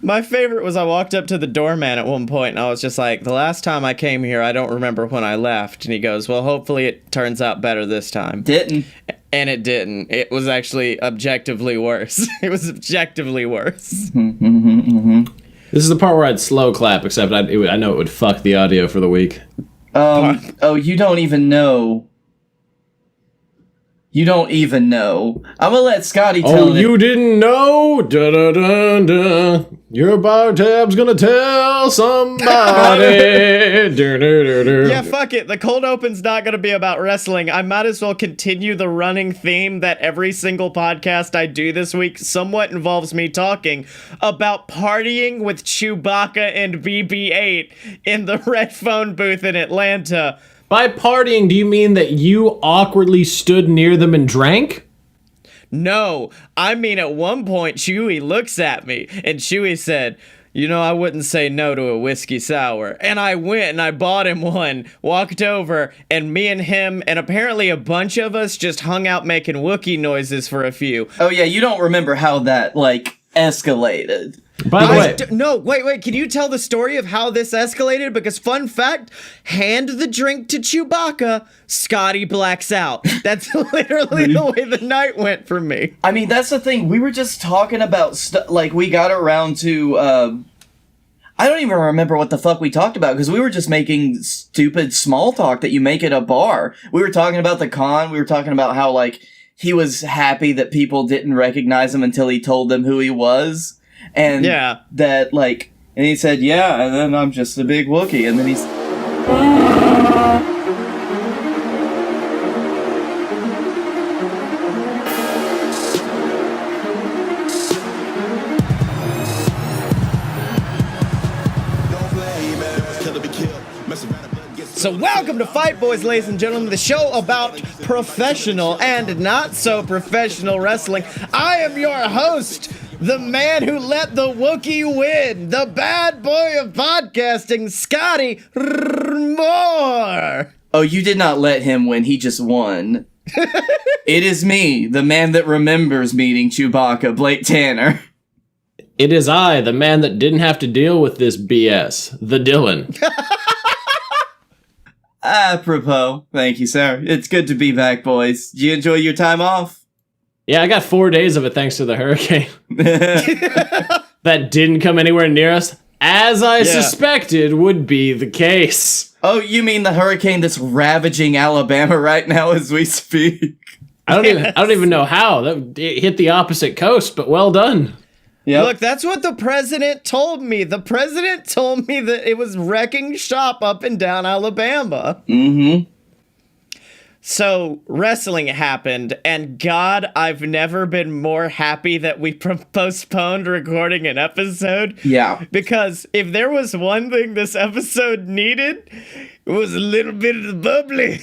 My favorite was I walked up to the doorman at one point and I was just like, the last time I came here, I don't remember when I left. And he goes, well, hopefully it turns out better this time. Didn't. And it didn't. It was actually objectively worse. It was objectively worse. This is the part where I'd slow clap, except I know it would fuck the audio for the week. You don't even know. You don't even know. I'm gonna let Scottye tell it. Oh, you didn't know? Da-da-dun-dun. Your bar tab's gonna tell somebody. Yeah, fuck it. The cold open's not gonna be about wrestling. I might as well continue the running theme that every single podcast I do this week somewhat involves me talking about partying with Chewbacca and BB-8 in the Red Phone booth in Atlanta. By partying, do you mean that you awkwardly stood near them and drank? No, I mean at one point Chewie looks at me and Chewie said, you know, I wouldn't say no to a whiskey sour. And I went and I bought him one, walked over, and me and him and apparently a bunch of us just hung out making Wookiee noises for a few. Oh yeah, you don't remember how that, escalated. By the way... No, wait, can you tell the story of how this escalated? Because fun fact, hand the drink to Chewbacca, Scottye blacks out. That's literally the way the night went for me. I mean, that's the thing, we were just talking about, we got around to, I don't even remember what the fuck we talked about, because we were just making stupid small talk that you make at a bar. We were talking about the con, we were talking about how, he was happy that people didn't recognize him until he told them who he was. And that, and he said, yeah, and then I'm just a big Wookiee. And then he's... So welcome to Fight Boys, ladies and gentlemen, the show about professional and not so professional wrestling. I am your host, the man who let the Wookiee win, the bad boy of podcasting, Scottye Moore. Oh, you did not let him win, he just won. It is me, the man that remembers meeting Chewbacca, Blake Tanner. It is I, the man that didn't have to deal with this BS, the Dylan. Apropos, thank you, sir. It's good to be back, boys. Did you enjoy your time off? Yeah, I got 4 days of it thanks to the hurricane. That didn't come anywhere near us, as I suspected would be the case. Oh, you mean the hurricane that's ravaging Alabama right now as we speak? I don't even know how. It hit the opposite coast, but well done. Yep. Look, that's what the president told me. The president told me that it was wrecking shop up and down Alabama. Mm-hmm. So, wrestling happened, and God, I've never been more happy that we postponed recording an episode. Yeah. Because if there was one thing this episode needed, it was a little bit of the bubbly.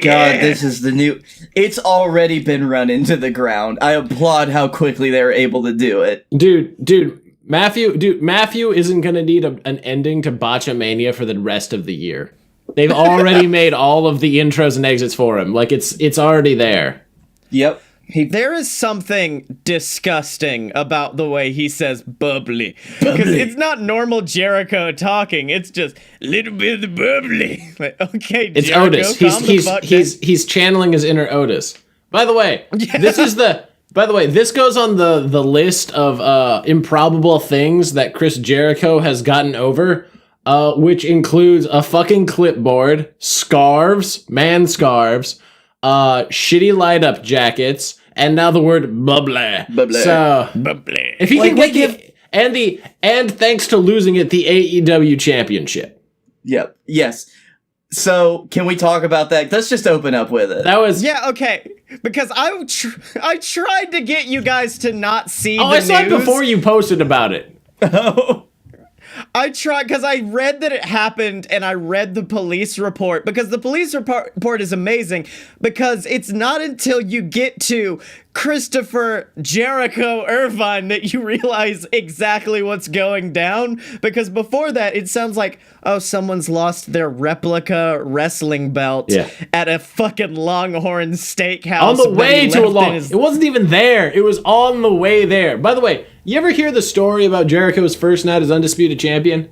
God, this is the new... It's already been run into the ground. I applaud how quickly they were able to do it. Dude, Matthew isn't gonna need an ending to Botchamania for the rest of the year. They've already made all of the intros and exits for him. It's already there. Yep. There is something disgusting about the way he says bubbly. Because it's not normal Jericho talking. It's just little bit of the bubbly. Okay, it's Jericho, Otis. He's channeling his inner Otis. By the way, this goes on the list of improbable things that Chris Jericho has gotten over, which includes a fucking clipboard, scarves, man scarves, shitty light-up jackets, and now the word bubbly. So, bubbly. If he can give and thanks to losing it, the AEW championship. Yep. Yes. So, can we talk about that? Let's just open up with it. Okay. Because I tried to get you guys to not see the news. I saw it before you posted about it. Oh. I tried, because I read that it happened, and I read the police report, because the police report is amazing, because it's not until you get to Christopher Jericho Irvine that you realize exactly what's going down, because before that it sounds like, oh, someone's lost their replica wrestling belt at a fucking Longhorn Steakhouse on the way to a long. It wasn't even there. It was on the way there. By the way, you ever hear the story about Jericho's first night as undisputed champion?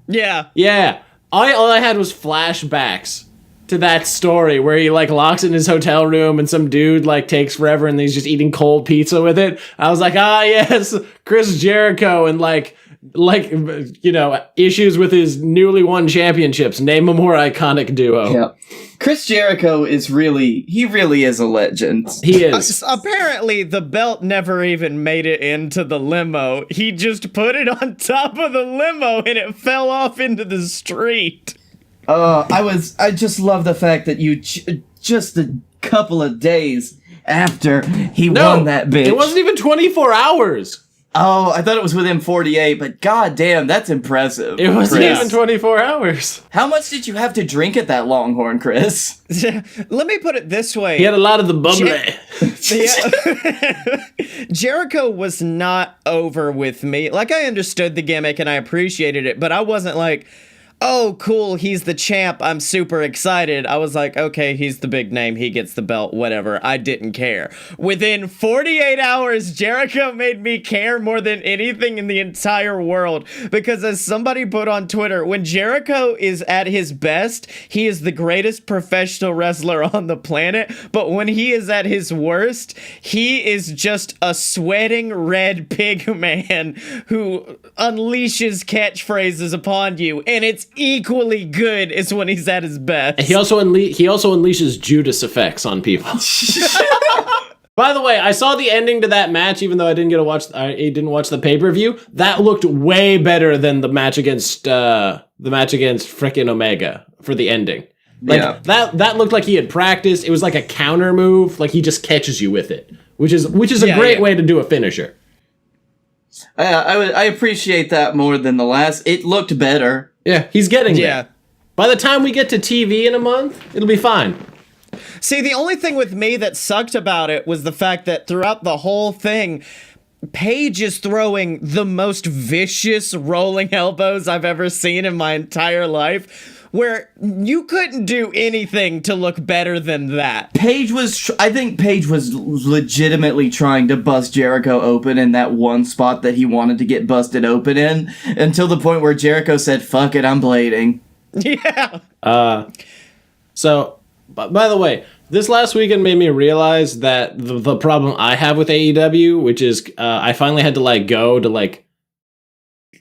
Yeah. All I had was flashbacks to that story where he like locks in his hotel room and some dude like takes forever and he's just eating cold pizza with it. I was like, yes, Chris Jericho and like you know, issues with his newly won championships. Name a more iconic duo. Yeah. Chris Jericho is really is a legend. He is. Apparently the belt never even made it into the limo. He just put it on top of the limo and it fell off into the street. I just love the fact that you just a couple of days after he won that bitch. It wasn't even 24 hours. Oh, I thought it was within 48, but goddamn, that's impressive. It wasn't even 24 hours. How much did you have to drink at that Longhorn, Chris? Let me put it this way. He had a lot of the bubbly. Jericho was not over with me. Like, I understood the gimmick and I appreciated it, but I wasn't like, oh, cool, he's the champ, I'm super excited. I was like, okay, he's the big name, he gets the belt, whatever. I didn't care. Within 48 hours, Jericho made me care more than anything in the entire world. Because as somebody put on Twitter, when Jericho is at his best, he is the greatest professional wrestler on the planet. But when he is at his worst, he is just a sweating red pig man who unleashes catchphrases upon you. And it's equally good as when he's at his best. He also unleashes Judas effects on people. By the way, I saw the ending to that match, even though I didn't watch the pay-per-view. That looked way better than the match against frickin' Omega for the ending. Like that looked like he had practiced. It was like a counter move, like he just catches you with it, which is a great way to do a finisher. I appreciate that more than the last. It looked better. Yeah, he's getting there. By the time we get to TV in a month, it'll be fine. See, the only thing with me that sucked about it was the fact that throughout the whole thing, Paige is throwing the most vicious rolling elbows I've ever seen in my entire life, where you couldn't do anything to look better than that. I think Paige was legitimately trying to bust Jericho open in that one spot that he wanted to get busted open in, until the point where Jericho said, fuck it, I'm blading. Yeah. So, by the way, this last weekend made me realize that the problem I have with AEW, which is I finally had to go to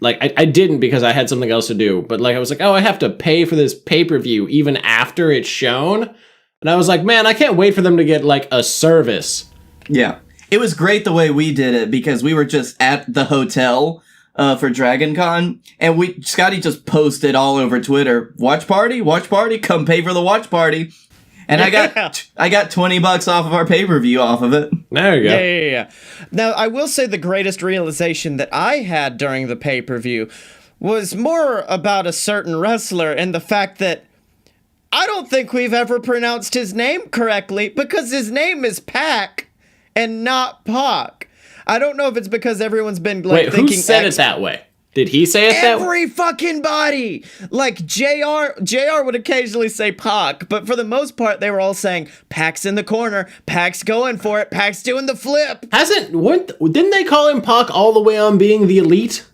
I didn't because I had something else to do, but I was like, oh, I have to pay for this pay-per-view even after it's shown. And I was like, man, I can't wait for them to get a service. Yeah. It was great the way we did it because we were just at the hotel for Dragon Con, and Scottye just posted all over Twitter, watch party, come pay for the watch party. And I got $20 off of our pay-per-view off of it. There you go. Yeah. Now, I will say the greatest realization that I had during the pay-per-view was more about a certain wrestler and the fact that I don't think we've ever pronounced his name correctly because his name is Pac and not Pac. I don't know if it's because everyone's been thinking... Wait, who said it that way? Did he say it that way? Every fucking body! Like, JR would occasionally say Pac, but for the most part, they were all saying, Pac's in the corner, Pac's going for it, Pac's doing the flip. Didn't they call him Pac all the way on being the elite?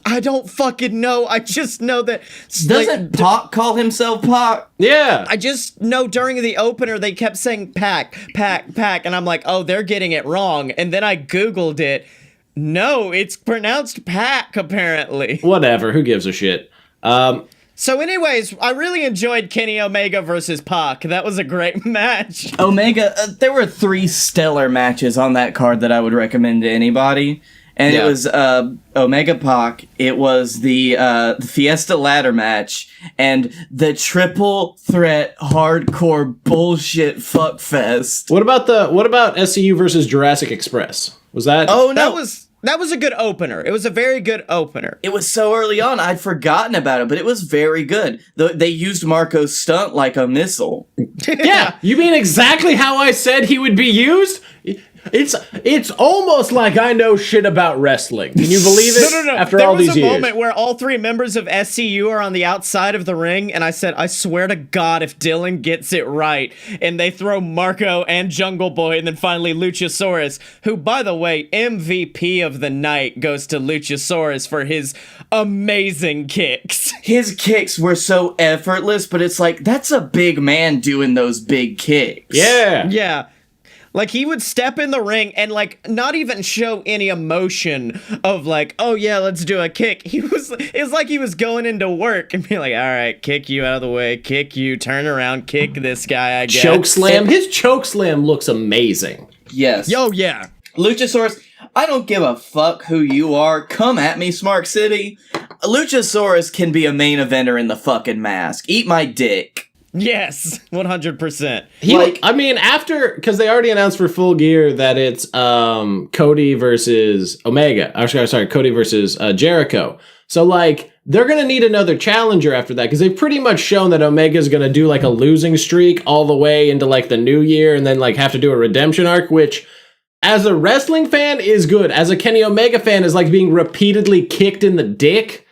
I don't fucking know. I just know that... Doesn't Pac call himself Pac? Yeah. I just know during the opener, they kept saying Pac, and I'm like, oh, they're getting it wrong. And then I Googled it. No, it's pronounced Pac, apparently. Whatever, who gives a shit? So anyways, I really enjoyed Kenny Omega versus Pac. That was a great match. Omega, there were 3 stellar matches on that card that I would recommend to anybody. And it was Omega Pac, it was the Fiesta ladder match, and the triple threat hardcore bullshit fuck fest. What about SCU versus Jurassic Express? Was that? Oh no, That was a good opener. It was a very good opener. It was so early on, I'd forgotten about it, but it was very good. They used Marco's stunt like a missile. Yeah, you mean exactly how I said he would be used? It's almost like I know shit about wrestling. Can you believe it? No. After all these years. There was a moment where all three members of SCU are on the outside of the ring, and I said, I swear to God, if Dylan gets it right, and they throw Marco and Jungle Boy, and then finally Luchasaurus, who, by the way, MVP of the night goes to Luchasaurus for his amazing kicks. His kicks were so effortless, but it's like, that's a big man doing those big kicks. Yeah. Like, he would step in the ring and, like, not even show any emotion of, like, oh, yeah, let's do a kick. It's like he was going into work and be like, all right, kick you out of the way, kick you, turn around, kick this guy, I guess. Choke slam. His choke slam looks amazing. Yes. Yo, yeah. Luchasaurus, I don't give a fuck who you are. Come at me, Smart City. Luchasaurus can be a main eventer in the fucking mask. Eat my dick. Yes, 100%. After, because they already announced for Full Gear that it's Cody versus Omega. Sorry, Cody versus Jericho. So, like, they're going to need another challenger after that, because they've pretty much shown that Omega's going to do, like, a losing streak all the way into, like, the new year, and then, like, have to do a redemption arc, which, as a wrestling fan, is good. As a Kenny Omega fan, is like being repeatedly kicked in the dick.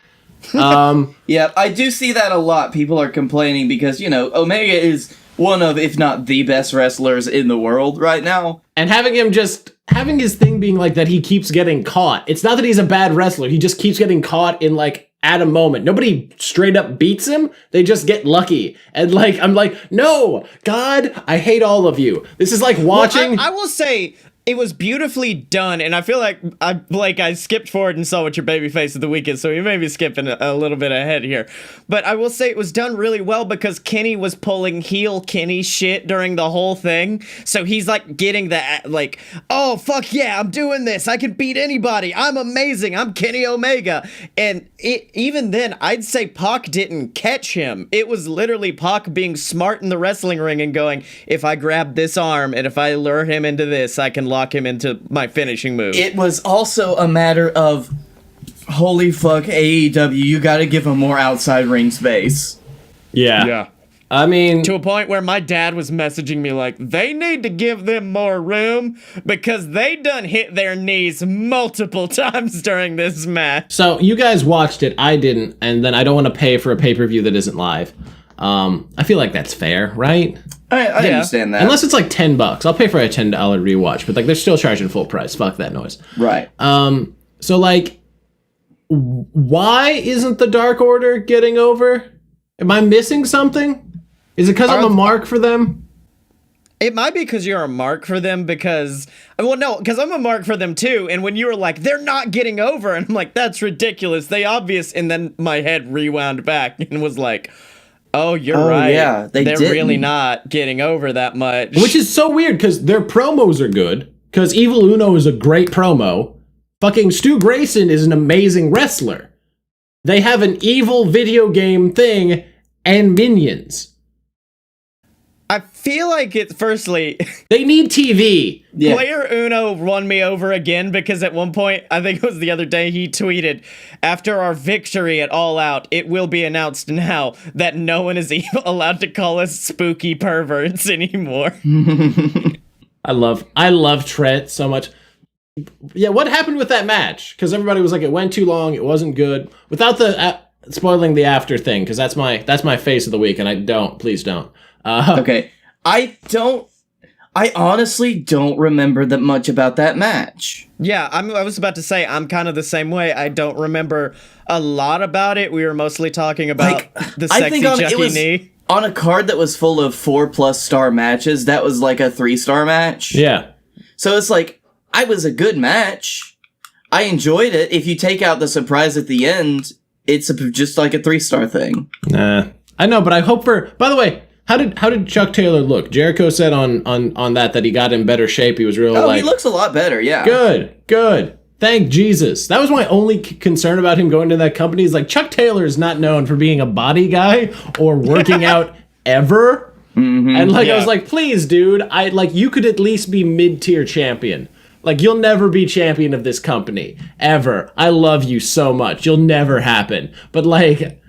Yeah, I do see that a lot. People are complaining because, Omega is one of, if not the best wrestlers in the world right now. And having his thing being like that he keeps getting caught. It's not that he's a bad wrestler. He just keeps getting caught in, like, at a moment. Nobody straight up beats him. They just get lucky. And, like, I'm like, no, God, I hate all of you. This is like watching. Well, I will say, it was beautifully done, and I feel like I skipped forward and saw what your babyface of the week is, so you may be skipping a little bit ahead here. But I will say it was done really well because Kenny was pulling heel Kenny shit during the whole thing. So he's like getting that, like, oh, fuck yeah, I'm doing this. I can beat anybody. I'm amazing. I'm Kenny Omega. And even then, I'd say Pac didn't catch him. It was literally Pac being smart in the wrestling ring and going, if I grab this arm and if I lure him into this, I can lock him into my finishing move. It was also a matter of, holy fuck, AEW, you gotta give him more outside ring space. Yeah. I mean, to a point where my dad was messaging me like, they need to give them more room because they done hit their knees multiple times during this match. So you guys watched it, I didn't, and then I don't want to pay for a pay-per-view that isn't live. I feel like that's fair, right? I understand that. Unless it's like $10. I'll pay for a $10 rewatch, but like they're still charging full price. Fuck that noise. Right. So like, why isn't the Dark Order getting over? Am I missing something? Is it because I'm a mark for them? It might be because you're a mark for them because I'm a mark for them too. And when you were like, they're not getting over, and I'm like, that's ridiculous. And then my head rewound back and was like, oh, you're right. Yeah, they're really not getting over that much. Which is so weird because their promos are good. Because Evil Uno is a great promo. Fucking Stu Grayson is an amazing wrestler. They have an evil video game thing and minions. I feel like firstly, they need TV. Yeah. Player Uno won me over again because at one point, I think it was the other day, he tweeted, after our victory at All Out, it will be announced now that no one is even allowed to call us spooky perverts anymore. I love Trent so much. Yeah, what happened with that match? Because everybody was like, it went too long, it wasn't good. Without the spoiling the after thing, because that's my face of the week, and please don't. Okay, I honestly don't remember that much about that match. Yeah, I was about to say, I'm kind of the same way. I don't remember a lot about it. We were mostly talking about the sexy Chucky knee. On a card that was full of 4+ star matches, that was like a 3-star match. Yeah. So it's like, it was a good match. I enjoyed it. If you take out the surprise at the end, it's just like a 3-star thing. Nah. I know, but I hope for... By the way, how did Chuck Taylor look? Jericho said on that he got in better shape. He was real he looks a lot better, yeah. Good. Thank Jesus. That was my only concern about him going to that company. Is like, Chuck Taylor is not known for being a body guy or working out ever. Mm-hmm, and I was like, please, dude, you could at least be mid-tier champion. Like, you'll never be champion of this company. Ever. I love you so much. You'll never happen. But, like...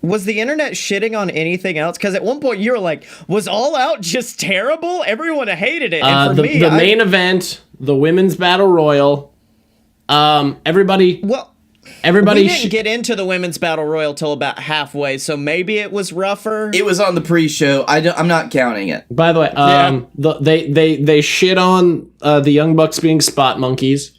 Was the internet shitting on anything else? Because at one point you were like, was All Out just terrible? Everyone hated it. And for the main event, the Women's Battle Royal, everybody... Well... Everybody we didn't get into the Women's Battle Royal till about halfway, so maybe it was rougher. It was on the pre-show. I'm not counting it. By the way, they shit on the Young Bucks being spot monkeys.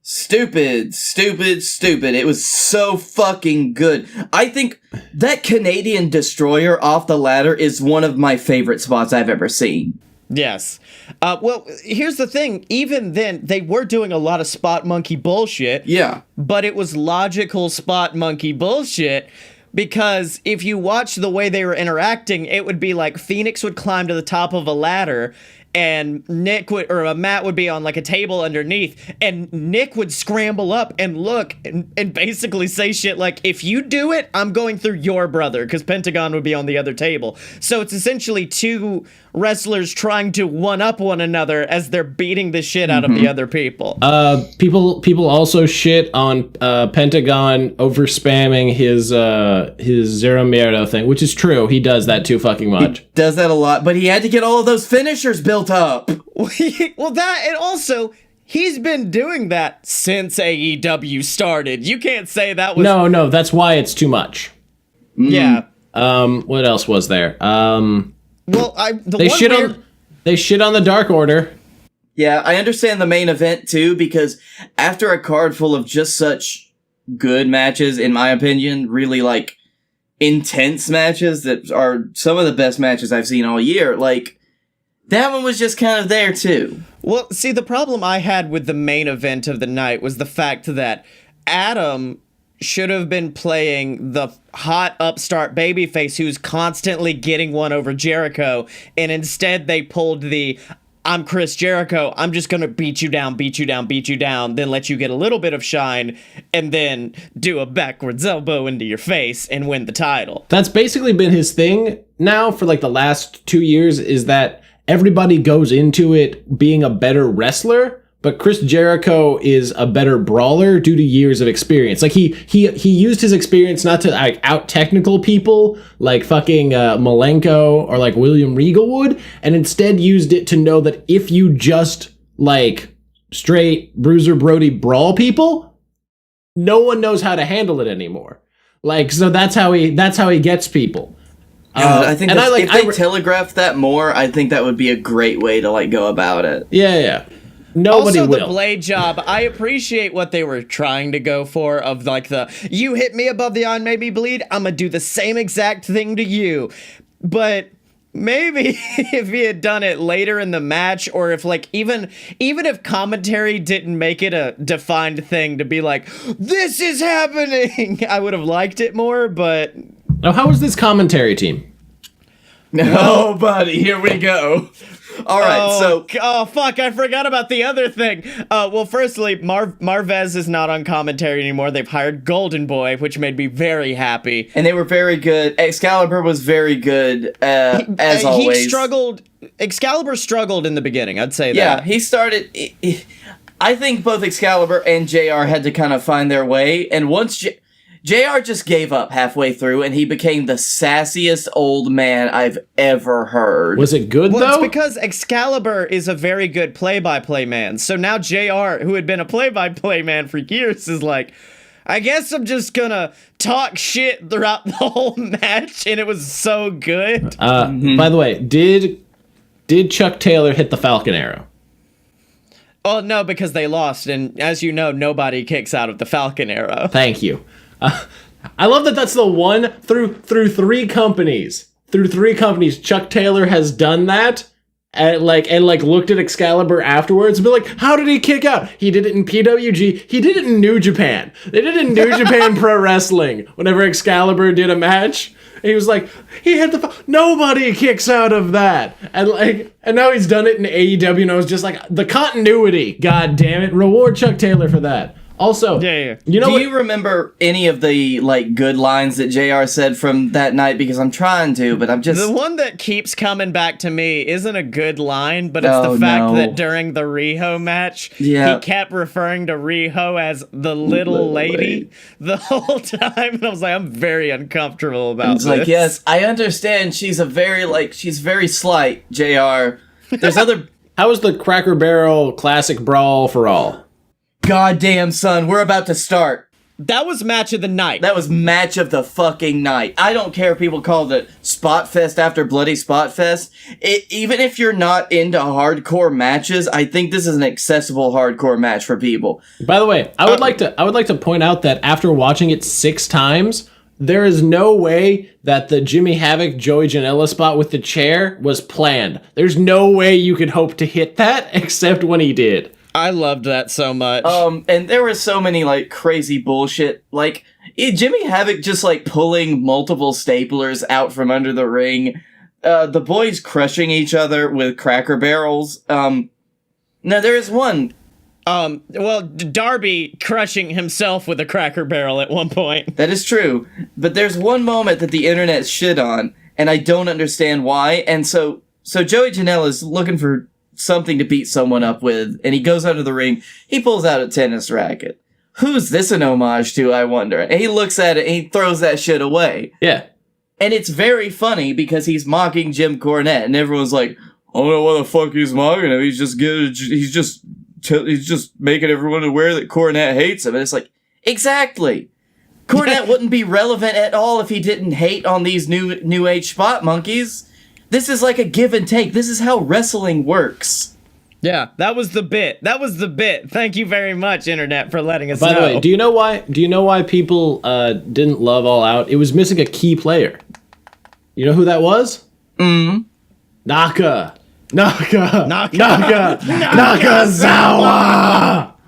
Stupid. It was so fucking good. I think that Canadian Destroyer off the ladder is one of my favorite spots I've ever seen. Yes. Well, here's the thing. Even then, they were doing a lot of spot monkey bullshit. Yeah. But it was logical spot monkey bullshit, because if you watch the way they were interacting, it would be like Phoenix would climb to the top of a ladder, and Matt would be on like a table underneath, and Nick would scramble up and look and basically say shit like, if you do it, I'm going through your brother, because Pentagon would be on the other table. So it's essentially two wrestlers trying to one-up one another as they're beating the shit out of the other people. People also shit on Pentagon over spamming his Zero Miedo thing, which is true. He does that too fucking much. He does that a lot, but he had to get all of those finishers built up. Well, that, and also, he's been doing that since AEW started. You can't say that was... No, that's why it's too much. Yeah. What else was there? Well, they shit on the Dark Order. Yeah, I understand the main event too, because after a card full of just such good matches, in my opinion, really like intense matches that are some of the best matches I've seen all year, like that one was just kind of there too. Well, see, the problem I had with the main event of the night was the fact that Adam should have been playing the hot upstart babyface who's constantly getting one over Jericho, and instead they pulled the, I'm Chris Jericho, I'm just gonna beat you down, then let you get a little bit of shine, and then do a backwards elbow into your face and win the title. That's basically been his thing now for like the last 2 years, is that everybody goes into it being a better wrestler, but Chris Jericho is a better brawler due to years of experience. Like he used his experience not to like out technical people like fucking Malenko or like William Regal would, and instead used it to know that if you just like straight Bruiser Brody brawl people, no one knows how to handle it anymore. Like, so that's how he gets people. I think if they telegraphed that more, I think that would be a great way to like go about it. Yeah. Nobody also, will. The blade job, I appreciate what they were trying to go for, of like the, you hit me above the eye and made me bleed, I'm gonna do the same exact thing to you. But maybe if he had done it later in the match, or if like even if commentary didn't make it a defined thing to be like, this is happening, I would have liked it more, but... Now, how was this commentary team? No, buddy, here we go. All right, oh fuck, I forgot about the other thing. Well, firstly, Marvez is not on commentary anymore. They've hired Golden Boy, which made me very happy. And they were very good. Excalibur was very good, as always. Excalibur struggled in the beginning, I'd say that. Yeah, he started... I think both Excalibur and JR had to kind of find their way, and once... JR just gave up halfway through, and he became the sassiest old man I've ever heard. Was it good, though? It's because Excalibur is a very good play-by-play man. So now JR, who had been a play-by-play man for years, is like, I guess I'm just gonna talk shit throughout the whole match, and it was so good. By the way, did Chuck Taylor hit the Falcon Arrow? Oh, no, because they lost, and as you know, nobody kicks out of the Falcon Arrow. Thank you. I love that that's the one through three companies. Through three companies, Chuck Taylor has done that, and looked at Excalibur afterwards and be like, how did he kick out? He did it in PWG. He did it in New Japan. They did it in New Japan Pro Wrestling. Whenever Excalibur did a match, he was like, he hit nobody kicks out of that. And now he's done it in AEW, and I was just like, the continuity. God damn it! Reward Chuck Taylor for that. Also, Yeah. you know Do what? you remember any of the like good lines that JR said from that night? Because I'm trying to, but I'm just The one that keeps coming back to me isn't a good line, but it's Oh, the fact no. that during the Riho match, Yeah. he kept referring to Riho as the little lady the whole time. And I was like, I'm very uncomfortable about It's this. like, yes, I understand she's very slight, JR. There's other How was the Cracker Barrel Classic Brawl for All? goddamn son, we're about to start. That was match of the night. That was match of the fucking night. I don't care if people called it Spot Fest after Bloody Spot Fest. Even if you're not into hardcore matches, I think this is an accessible hardcore match for people. By the way, I would like to point out that after watching it 6 times, there is no way that the Jimmy Havoc Joey Janela spot with the chair was planned. There's no way you could hope to hit that except when he did. I loved that so much. And there was so many like crazy bullshit, like Jimmy Havoc just like pulling multiple staplers out from under the ring, the boys crushing each other with Cracker Barrels. Now there is one. Darby crushing himself with a Cracker Barrel at one point. That is true, but there's one moment that the internet shit on, and I don't understand why. And so Joey Janela is looking for something to beat someone up with, and he goes under the ring. He pulls out a tennis racket. Who's this an homage to, I wonder? And he looks at it and he throws that shit away. Yeah. And it's very funny because he's mocking Jim Cornette, and everyone's like, I don't know what the fuck he's mocking him. He's just making everyone aware that Cornette hates him. And it's like, exactly. Cornette wouldn't be relevant at all if he didn't hate on these new age spot monkeys. This is like a give and take. This is how wrestling works. Yeah, that was the bit. Thank you very much, internet, for letting us know. By the way, do you know why people didn't love All Out? It was missing a key player. You know who that was? Nakazawa.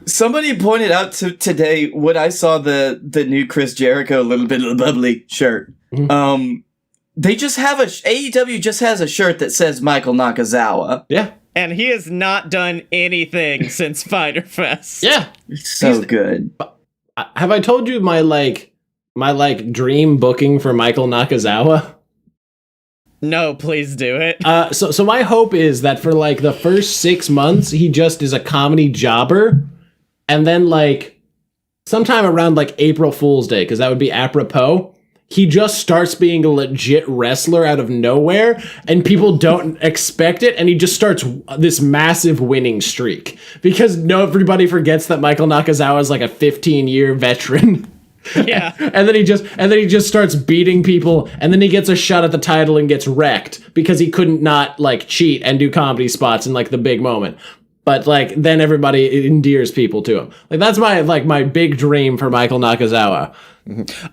Somebody pointed out today when I saw the new Chris Jericho Little Bit of Bubbly shirt. They just have AEW just has a shirt that says Michael Nakazawa. Yeah. And he has not done anything since Fyter Fest. Yeah. It's so good. Have I told you my dream booking for Michael Nakazawa? No, please do it. So my hope is that for like the first 6 months, he just is a comedy jobber, and then like sometime around like April Fool's Day, because that would be apropos, he just starts being a legit wrestler out of nowhere, and people don't expect it, and he just starts this massive winning streak because everybody forgets that Michael Nakazawa is like a 15-year veteran. Yeah. and then he just starts beating people, and then he gets a shot at the title and gets wrecked because he couldn't not like cheat and do comedy spots in like the big moment. But like then everybody endears people to him. Like that's my big dream for Michael Nakazawa.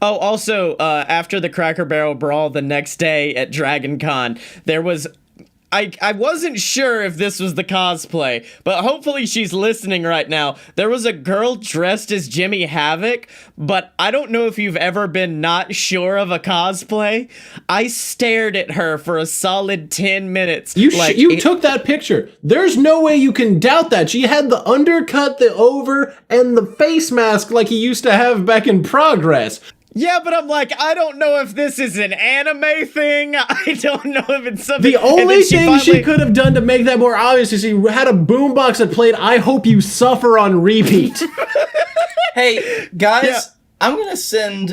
Oh, also, after the Cracker Barrel Brawl the next day at Dragon Con, there was... I wasn't sure if this was the cosplay, but hopefully she's listening right now. There was a girl dressed as Jimmy Havoc, but I don't know if you've ever been not sure of a cosplay. I stared at her for a solid 10 minutes. You took that picture. There's no way you can doubt that. She had the undercut, the over, and the face mask like he used to have back in Progress. Yeah, but I'm like, I don't know if this is an anime thing. I don't know if it's something... The only thing she could have done to make that more obvious is she had a boombox that played I Hope You Suffer on repeat. Hey, guys, I'm going to send...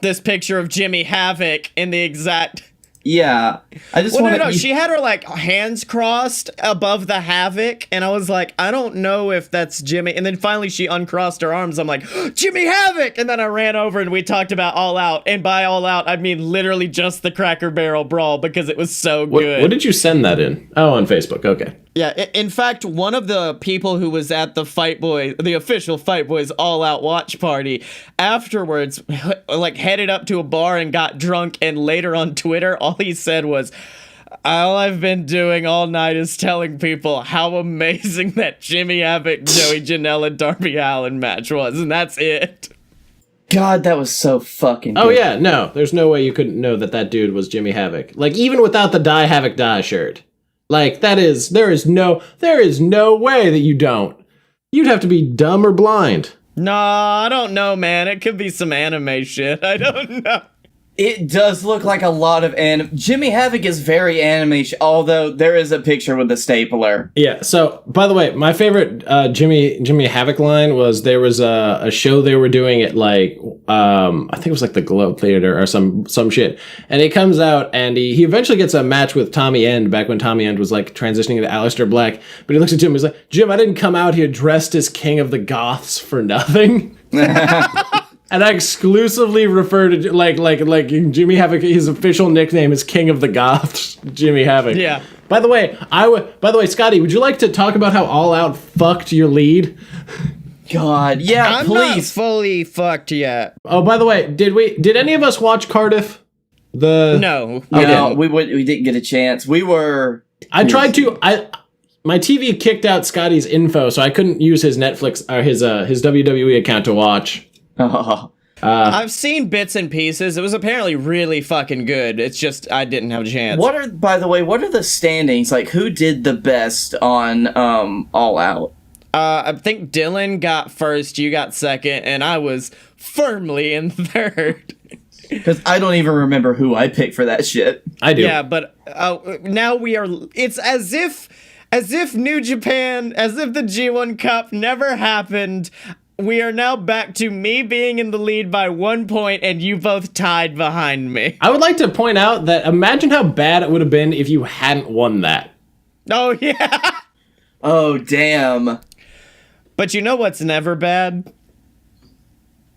this picture of Jimmy Havoc in the exact... Yeah, I just want to... No, she had her, like, hands crossed above the Havoc, and I was like, I don't know if that's Jimmy. And then finally she uncrossed her arms. I'm like, Jimmy Havoc! And then I ran over and we talked about All Out. And by All Out, I mean literally just the Cracker Barrel Brawl because it was so good. What did you send that in? Oh, on Facebook. Okay. Yeah, in fact, one of the people who was at the official Fight Boys All Out watch party, afterwards, like, headed up to a bar and got drunk, and later on Twitter, all he said was, all I've been doing all night is telling people how amazing that Jimmy Havoc, Joey Janela, Darby Allin match was, and that's it. God, that was so fucking good. Oh, yeah, no, there's no way you couldn't know that dude was Jimmy Havoc. Like, even without the Die Havoc Die shirt. Like, there is no way that you don't. You'd have to be dumb or blind. No, I don't know, man. It could be some anime shit. I don't know. It does look like a lot of Jimmy Havoc is very animation, although there is a picture with a stapler. Yeah, so, by the way, my favorite Jimmy Havoc line was there was a show they were doing at, like, I think it was, like, the Globe Theater or some shit. And he comes out, and he eventually gets a match with Tommy End, back when Tommy End was, like, transitioning into Aleister Black. But he looks at Jim, he's like, Jim, I didn't come out here dressed as King of the Goths for nothing. And I exclusively refer to like Jimmy Havoc. His official nickname is King of the Goths, Jimmy Havoc. Yeah. By the way, Scottye, would you like to talk about how All Out fucked your lead? God, yeah, I'm please. not fully fucked yet. Oh, by the way, did any of us watch Cardiff? No. No, we didn't get a chance. I tried to. My TV kicked out Scotty's info, so I couldn't use his Netflix or his WWE account to watch. I've seen bits and pieces. It was apparently really fucking good. It's just I didn't have a chance. By the way, what are the standings? Like, who did the best on All Out? I think Dylan got first, you got second, and I was firmly in third. Because I don't even remember who I picked for that shit. I do. Yeah, but now we are. It's as if New Japan, as if the G1 Cup never happened. We are now back to me being in the lead by 1 point and you both tied behind me. I would like to point out that imagine how bad it would have been if you hadn't won that. Oh, yeah. Oh, damn. But you know what's never bad?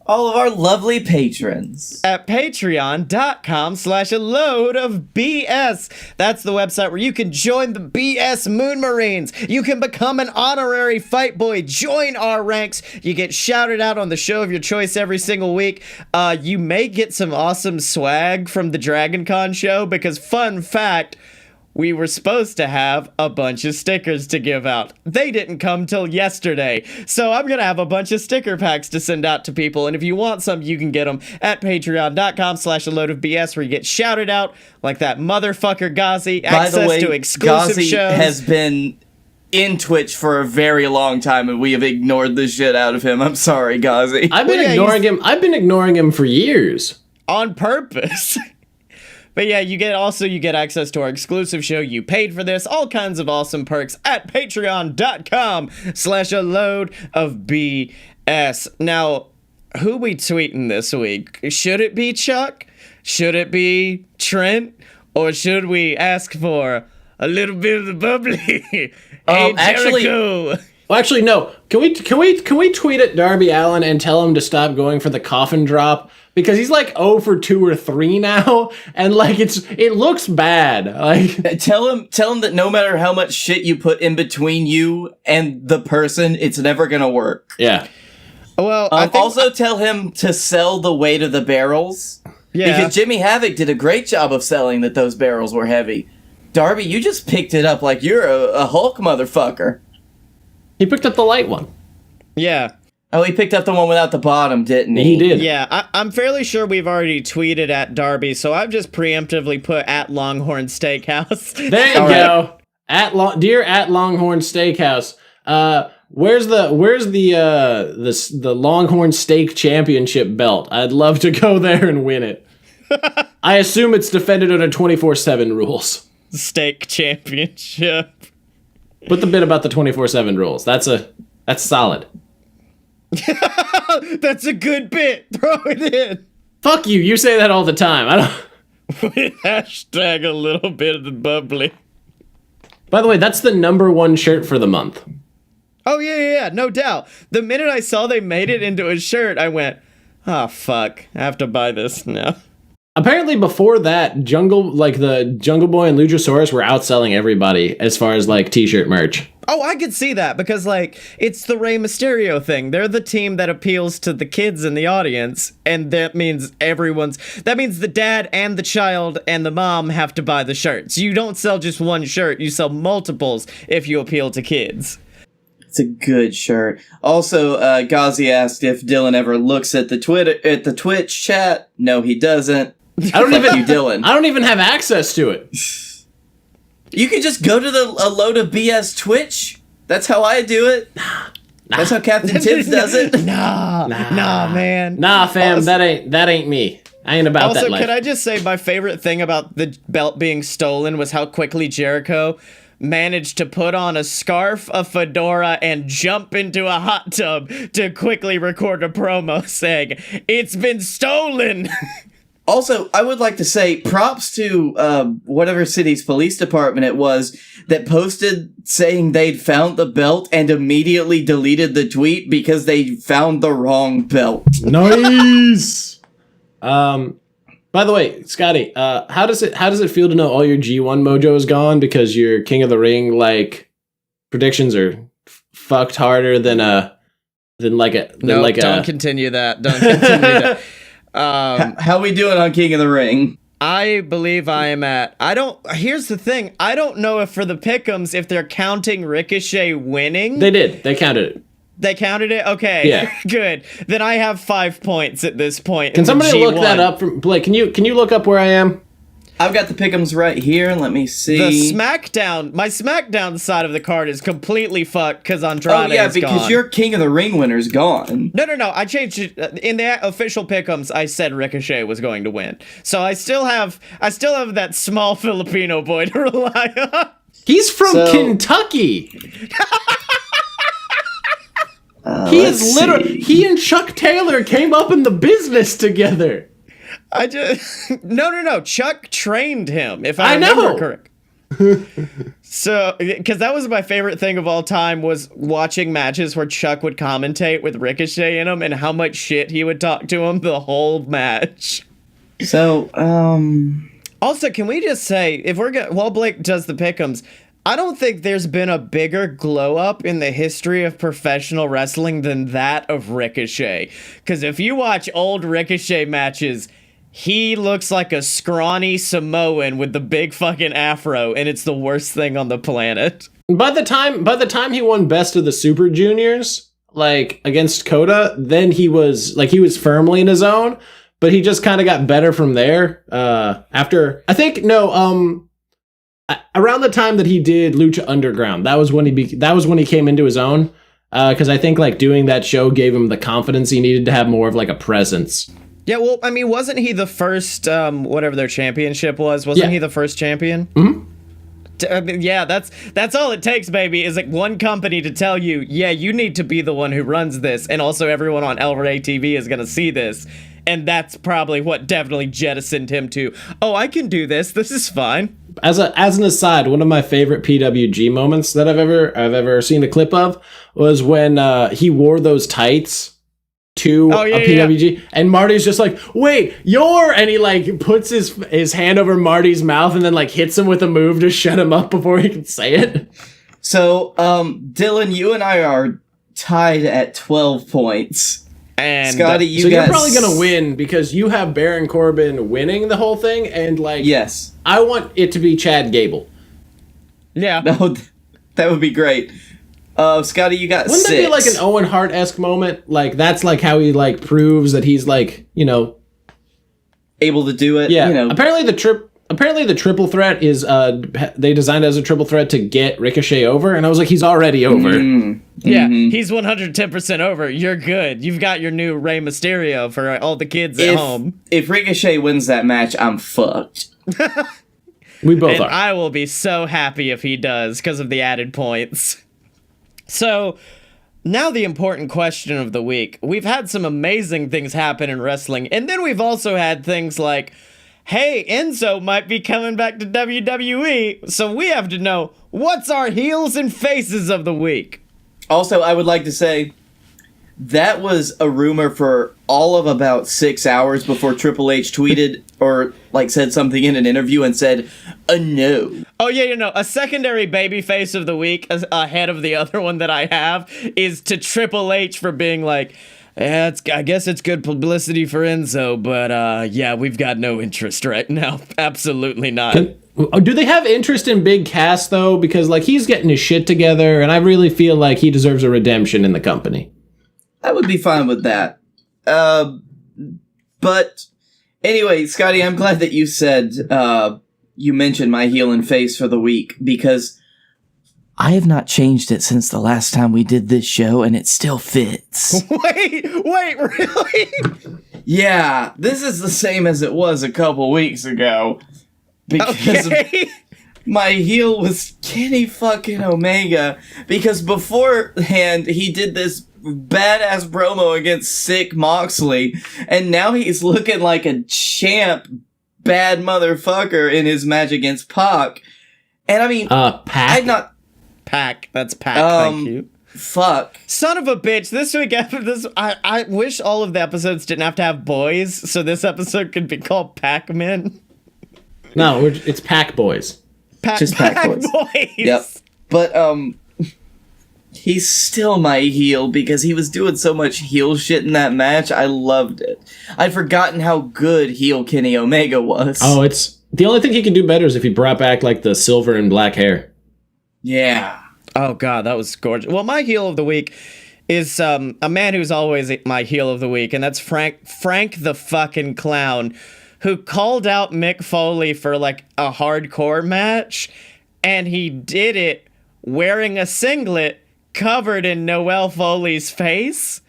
All of our lovely patrons. At patreon.com/a load of BS. That's the website where you can join the BS Moon Marines. You can become an honorary fight boy. Join our ranks. You get shouted out on the show of your choice every single week. You may get some awesome swag from the Dragon Con show because, fun fact, we were supposed to have a bunch of stickers to give out. They didn't come till yesterday. So I'm going to have a bunch of sticker packs to send out to people. And if you want some, you can get them at patreon.com/a load of BS, where you get shouted out like that motherfucker Ghazi. Access to exclusive Ghazi shows. has been in Twitch for a very long time, and we have ignored the shit out of him. I'm sorry, Ghazi. I've been ignoring him. I've been ignoring him for years. On purpose. But yeah, you get access to our exclusive show. You paid for this. All kinds of awesome perks at patreon.com/a load of BS. Now, who we tweeting this week? Should it be Chuck? Should it be Trent? Or should we ask for a little bit of the bubbly? Hey, Jericho. Well, actually, no. Can we tweet at Darby Allin and tell him to stop going for the coffin drop? Because he's like 0 for 2 or 3 now, and like it looks bad. Like tell him that no matter how much shit you put in between you and the person, it's never gonna work. Yeah. Well, also tell him to sell the weight of the barrels. Yeah. Because Jimmy Havoc did a great job of selling that those barrels were heavy. Darby, you just picked it up like you're a Hulk motherfucker. He picked up the light one. Yeah. Oh, he picked up the one without the bottom, didn't he? He did. Yeah, I'm fairly sure we've already tweeted at Darby, so I've just preemptively put at Longhorn Steakhouse. There you go. Dear at Longhorn Steakhouse. Where's the Longhorn Steak Championship belt? I'd love to go there and win it. I assume it's defended under 24/7 rules. Steak Championship. Put the bit about the 24/7 rules. That's solid. That's a good bit. Throw it in. Fuck you. You say that all the time. I don't. Hashtag a little bit of the bubbly. By the way, that's the #1 shirt for the month. Oh, yeah, no doubt. The minute I saw they made it into a shirt, I went, oh, fuck. I have to buy this now. Apparently before that, the Jungle Boy and Luchasaurus were outselling everybody as far as like t-shirt merch. Oh, I could see that because like it's the Rey Mysterio thing. They're the team that appeals to the kids in the audience, and that means the dad and the child and the mom have to buy the shirts. You don't sell just one shirt, you sell multiples if you appeal to kids. It's a good shirt. Also, Ghazi asked if Dylan ever looks at the Twitch chat. No, he doesn't. I don't even you, Dylan. I don't even have access to it. You can just go to a load of BS Twitch. That's how I do it. That's how Captain Tibbs does it? Nah, man. Nah, fam, that ain't me. I ain't about that life. Also, could I just say my favorite thing about the belt being stolen was how quickly Jericho managed to put on a scarf, a fedora, and jump into a hot tub to quickly record a promo saying, "It's been stolen!" Also, I would like to say props to whatever city's police department it was that posted saying they'd found the belt and immediately deleted the tweet because they found the wrong belt. Nice! By the way, Scottye, how does it feel to know all your G1 mojo is gone because your King of the Ring predictions are fucked harder than don't continue that. Don't continue that. How we doing on King of the Ring? I believe I am at. Here's the thing. I don't know if for the pick'ems if they're counting Ricochet winning. They did. They counted it. They counted it? Okay. Yeah. Good. Then I have 5 points at this point. Can somebody look that up for Blake? Can you look up where I am? I've got the pick'ems right here. Let me see. My SmackDown side of the card is completely fucked because Andrade is gone. Because your King of the Ring winner's gone. No. I changed it. In the official pick'ems, I said Ricochet was going to win. So I still have that small Filipino boy to rely on. He's from Kentucky. He and Chuck Taylor came up in the business together. No. Chuck trained him, if I remember correct. So, because that was my favorite thing of all time was watching matches where Chuck would commentate with Ricochet in them and how much shit he would talk to him the whole match. So, Also, can we just say, while Blake does the pick'ems, I don't think there's been a bigger glow up in the history of professional wrestling than that of Ricochet. Because if you watch old Ricochet matches, he looks like a scrawny Samoan with the big fucking afro, and it's the worst thing on the planet. By the time he won Best of the Super Juniors, against Kota, then he was firmly in his own, but he just kind of got better from there. Around the time that he did Lucha Underground, that was when he came into his own. Because I think doing that show gave him the confidence he needed to have more of a presence. Yeah, well, I mean, wasn't he the first, whatever their championship was? Wasn't he the first champion? Mm-hmm. I mean, yeah, that's all it takes, baby, is one company to tell you, yeah, you need to be the one who runs this, and also everyone on El Rey TV is going to see this. And that's probably what definitely jettisoned him to, oh, I can do this. This is fine. As an aside, one of my favorite PWG moments that I've ever seen a clip of was when he wore those tights to a PWG, and Marty's just like, wait, and he puts his hand over Marty's mouth and then hits him with a move to shut him up before he can say it. So, Dylan, you and I are tied at 12 points. And Scottye, you're probably gonna win because you have Baron Corbin winning the whole thing, and yes, I want it to be Chad Gable. Yeah, no, that would be great. Scottye, you got Wouldn't 6. that be an Owen Hart-esque moment? That's how he proves that he's able to do it. Yeah. Apparently the triple threat is they designed it as a triple threat to get Ricochet over, and I was like, he's already over. Mm-hmm. Yeah, he's 110% over. You're good. You've got your new Rey Mysterio for all the kids at home. If Ricochet wins that match, I'm fucked. We both are. I will be so happy if he does because of the added points. So, now the important question of the week. We've had some amazing things happen in wrestling, and then we've also had things like, hey, Enzo might be coming back to WWE, so we have to know, what's our heels and faces of the week? Also, I would like to say, that was a rumor for all of about 6 hours before Triple H tweeted or said something in an interview and said, no. Oh, yeah, a secondary babyface of the week ahead of the other one that I have is to Triple H for being yeah, I guess it's good publicity for Enzo, but yeah, we've got no interest right now. Absolutely not. Do they have interest in Big Cass, though? Because, he's getting his shit together, and I really feel like he deserves a redemption in the company. I would be fine with that. But anyway, Scottye, I'm glad that you said, you mentioned my heel and face for the week, because I have not changed it since the last time we did this show, and it still fits. Wait, really? Yeah, this is the same as it was a couple weeks ago. Because my heel was Kenny fucking Omega. Because beforehand, he did this badass promo against Sick Moxley, and now he's looking like a champ bad motherfucker in his match against Pac. And I mean, Pac? Pac. That's Pac. Thank you. Fuck. Son of a bitch. This week after this, I wish all of the episodes didn't have to have boys, so this episode could be called Pac-Men. No, it's Pac Boys. Just Pac Boys. Yep. But, he's still my heel because he was doing so much heel shit in that match. I loved it. I'd forgotten how good heel Kenny Omega was. Oh, it's... The only thing he can do better is if he brought back, like, the silver and black hair. Yeah. Oh, God, that was gorgeous. Well, my heel of the week is a man who's always my heel of the week, and that's Frank the fucking Clown, who called out Mick Foley for, like, a hardcore match, and he did it wearing a singlet covered in Noelle Foley's face.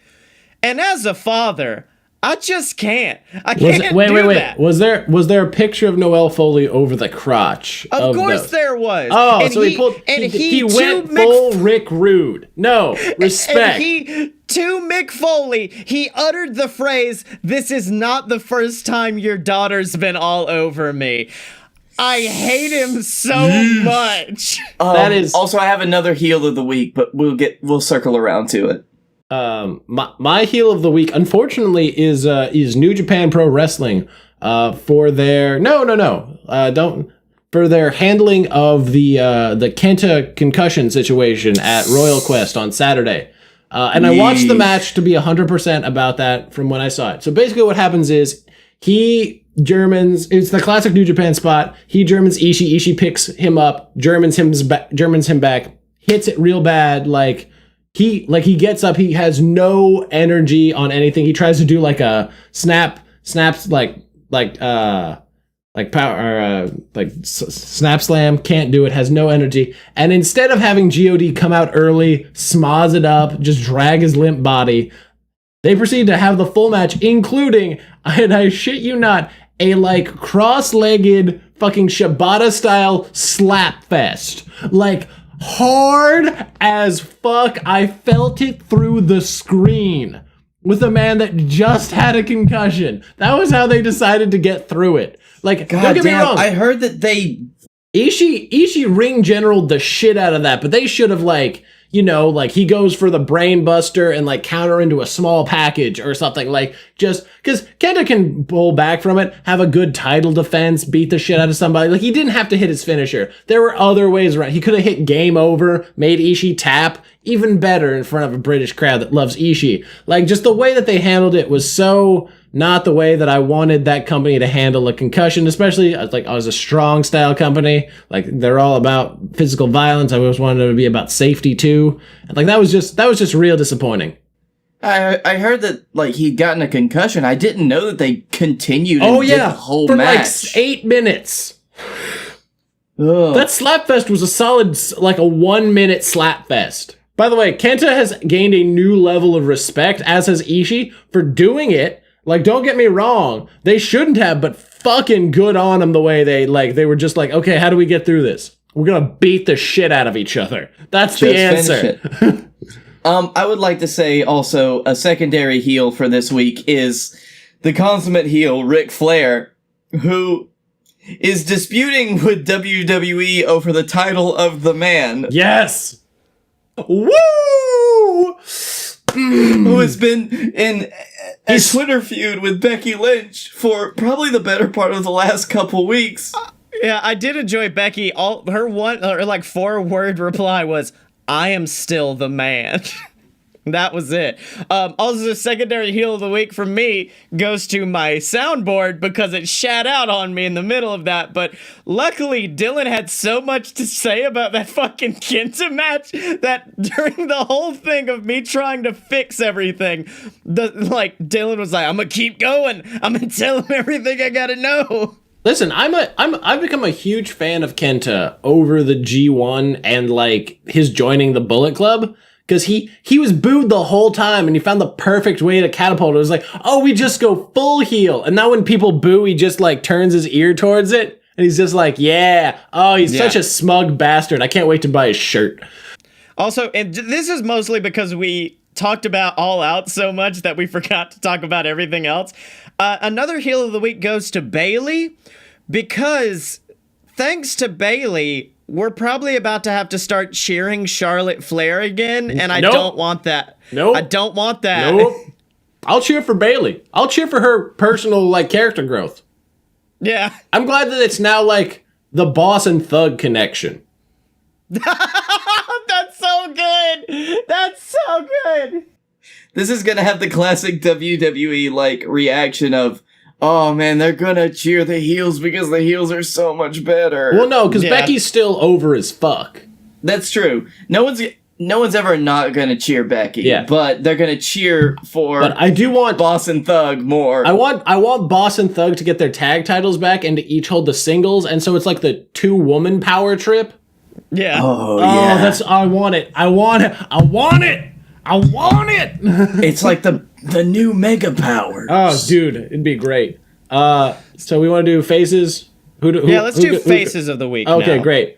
And as a father, I just can't. I can't do that. Was there a picture of Noelle Foley over the crotch? Of course there was. Oh, and so he went full Rick Rude. No, respect. And to Mick Foley, he uttered the phrase, "This is not the first time your daughter's been all over me." I hate him so much. That is also, I have another heel of the week, but we'll circle around to it. My heel of the week, unfortunately, is New Japan Pro Wrestling for their for their handling of the Kenta concussion situation at Royal Quest on Saturday. And I watched the match to be 100% about that from when I saw it. So basically what happens is it's the classic New Japan spot. He Germans Ishii. Ishii picks him up, Germans him back, hits it real bad. He gets up. He has no energy on anything. He tries to do like a snap slam. Can't do it. Has no energy. And instead of having God come out early, smaz it up, just drag his limp body, they proceed to have the full match, including, and I shit you not, a like cross-legged fucking Shibata style slap fest. Like, hard as fuck. I felt it through the screen with a man that just had a concussion. That was how they decided to get through it. Like, don't get me wrong. I heard that Ishii ring generaled the shit out of that, but they should have he goes for the brain buster and like counter into a small package or something, like, just because Kenta can pull back from it, have a good title defense, beat the shit out of somebody. Like, he didn't have to hit his finisher. There were other ways around. He could have hit game over, made Ishii tap, even better in front of a British crowd that loves Ishii. Like, just the way that they handled it was so not the way that I wanted that company to handle a concussion, especially like I was a strong style company. Like, they're all about physical violence. I always wanted it to be about safety too. And like, that was just real disappointing. I heard that like he'd gotten a concussion. I didn't know that they continued the whole match. Like 8 minutes. Ugh. That slapfest was a solid, like a 1 minute slapfest. By the way, Kenta has gained a new level of respect, as has Ishii, for doing it. Like, don't get me wrong, they shouldn't have, but fucking good on them the way they were just like, okay, how do we get through this? We're gonna beat the shit out of each other. That's the answer. I would like to say also a secondary heel for this week is the consummate heel, Ric Flair, who is disputing with WWE over the title of the man. Yes! Woo! Who has been in a Twitter feud with Becky Lynch for probably the better part of the last couple weeks. Yeah, I did enjoy Becky. Her 4-word reply was, "I am still the man." That was it. Also, the secondary heel of the week from me goes to my soundboard because it shat out on me in the middle of that. But luckily, Dylan had so much to say about that fucking Kenta match that during the whole thing of me trying to fix everything, Dylan was like, "I'm gonna keep going. I'm gonna tell him everything I gotta know." Listen, I've become a huge fan of Kenta over the G1 and like his joining the Bullet Club. Because he was booed the whole time and he found the perfect way to catapult. It was like, oh, we just go full heel. And now when people boo, he just like turns his ear towards it. And he's just like, yeah. Oh, he's such a smug bastard. I can't wait to buy his shirt. Also, and this is mostly because we talked about All Out so much that we forgot to talk about everything else. Another heel of the week goes to Bayley. Because thanks to Bayley, we're probably about to have to start cheering Charlotte Flair again, and I don't want that. I don't want that. I'll cheer for Bayley. I'll cheer for her personal, like, character growth. Yeah. I'm glad that it's now, like, the boss and thug connection. That's so good. That's so good. This is gonna have the classic WWE, like, reaction of, oh man, they're gonna cheer the heels because the heels are so much better. Well, no, because Becky's still over as fuck. That's true. No one's ever not gonna cheer Becky. But they're gonna cheer for. But I do want Boss and Thug more. I want Boss and Thug to get their tag titles back and to each hold the singles, and so it's like the 2-woman power trip. Yeah. Oh yeah. I want it. I want it. I want it. I want it. It's like the new Mega Powers. Oh, dude, it'd be great. So we want to do faces. Let's do faces of the week. Okay, now. Great.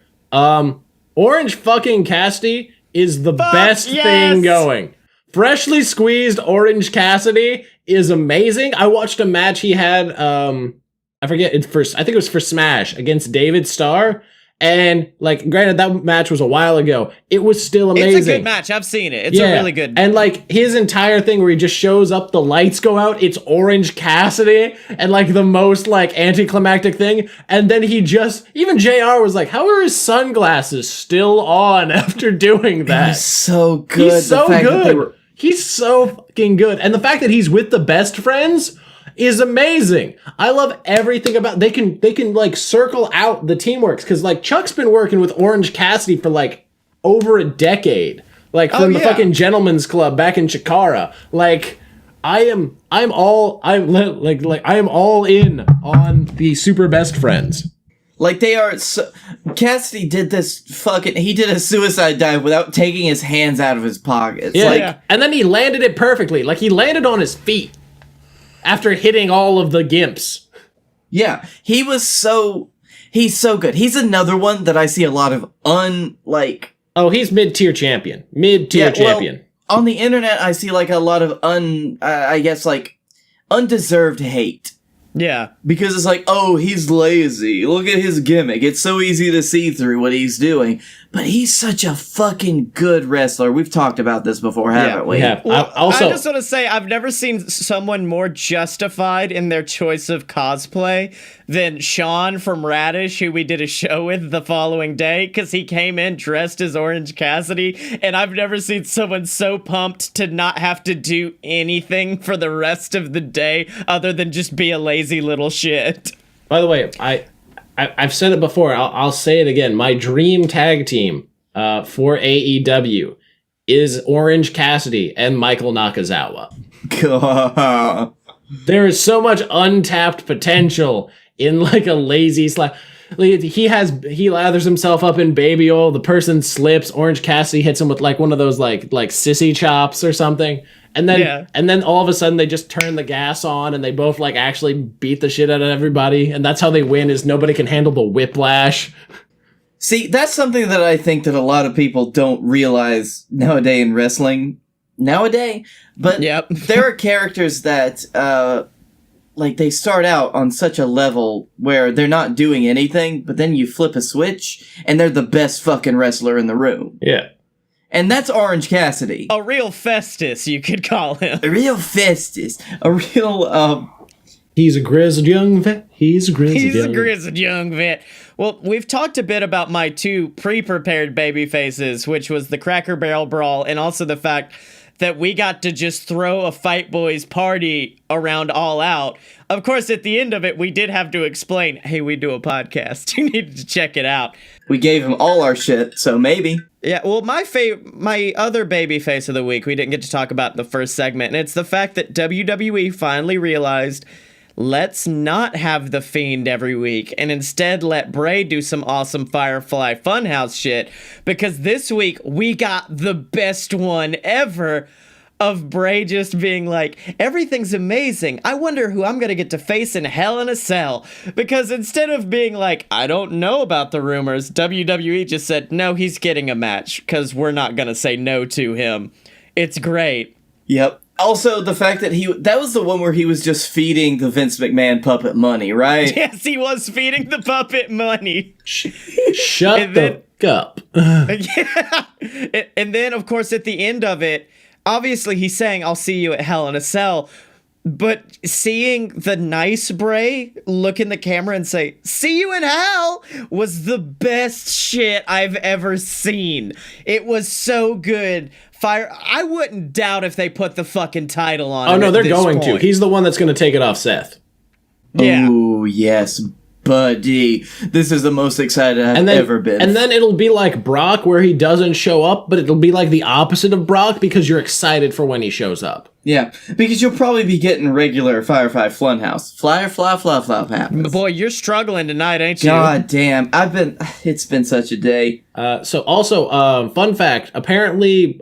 Orange fucking Cassidy is the best thing going. Freshly squeezed Orange Cassidy is amazing. I watched a match he had. I forget it first. I think it was for Smash against David Starr. And, like, granted, that match was a while ago. It was still amazing. It's a good match. I've seen it. It's a really good match. And, like, his entire thing where he just shows up, the lights go out, it's Orange Cassidy, and, like, the most, like, anticlimactic thing. And then he just, even JR was like, how are his sunglasses still on after doing that? He's so good. He's so good. He's so fucking good. And the fact that he's with the best friends is amazing. I love everything about they can like circle out the teamworks because like Chuck's been working with Orange Cassidy for like over a decade, like from the fucking Gentleman's Club back in Chikara. Like I am all in on the super best friends. Like they are so, Cassidy did this he did a suicide dive without taking his hands out of his pockets. And then he landed it perfectly. Like he landed on his feet. After hitting all of the gimps. Yeah, he's so good. He's another one that I see a lot of Oh, he's mid-tier champion. Mid-tier champion. Well, on the internet, I see like a lot of undeserved hate. Yeah. Because it's like, oh, he's lazy. Look at his gimmick. It's so easy to see through what he's doing. But he's such a fucking good wrestler. We've talked about this before, haven't we? Yeah. Well, I just want to say, I've never seen someone more justified in their choice of cosplay than Sean from Radish, who we did a show with the following day, because he came in dressed as Orange Cassidy, and I've never seen someone so pumped to not have to do anything for the rest of the day other than just be a lazy little shit. By the way, I've said it before. I'll say it again. My dream tag team for AEW is Orange Cassidy and Michael Nakazawa. There is so much untapped potential in like a lazy slap. Like, he lathers himself up in baby oil. The person slips. Orange Cassidy hits him with like one of those like sissy chops or something. And then all of a sudden they just turn the gas on and they both like actually beat the shit out of everybody. And that's how they win, is nobody can handle the whiplash. See, that's something that I think that a lot of people don't realize nowadays in wrestling. But there are characters that like they start out on such a level where they're not doing anything, but then you flip a switch and they're the best fucking wrestler in the room. Yeah. And that's Orange Cassidy. A real Festus, you could call him. A real Festus. A real, He's a grizzled young vet. He's a grizzled young vet. Well, we've talked a bit about my two pre-prepared baby faces, which was the Cracker Barrel Brawl and also the fact that we got to just throw a Fight Boys party around All Out. Of course, at the end of it, we did have to explain, hey, we do a podcast. You need to check it out. We gave him all our shit, so maybe. Yeah, well, my other baby face of the week we didn't get to talk about in the first segment, and it's the fact that WWE finally realized, let's not have The Fiend every week and instead let Bray do some awesome Firefly Funhouse shit, because this week we got the best one ever of Bray just being like, everything's amazing. I wonder who I'm going to get to face in Hell in a Cell. Because instead of being like, I don't know about the rumors, WWE just said, no, he's getting a match because we're not going to say no to him. It's great. Yep. Also, the fact that that was the one where he was just feeding the Vince McMahon puppet money, right? Yes, he was feeding the puppet money. Shut the up. Yeah. And then, of course, at the end of it, obviously, he's saying, I'll see you at Hell in a Cell, but seeing the nice Bray look in the camera and say, see you in hell, was the best shit I've ever seen. It was so good. I wouldn't doubt if they put the fucking title on him. Oh, no, they're going to. He's the one that's going to take it off Seth. Yeah. Oh, yes, buddy. This is the most excited I've ever been. And then it'll be like Brock, where he doesn't show up, but it'll be like the opposite of Brock because you're excited for when he shows up. Yeah, because you'll probably be getting regular Firefly Funhouse. Flyer, fly, fly, fly happens. Boy, you're struggling tonight, ain't you? God damn. It's been such a day. So also, fun fact, apparently,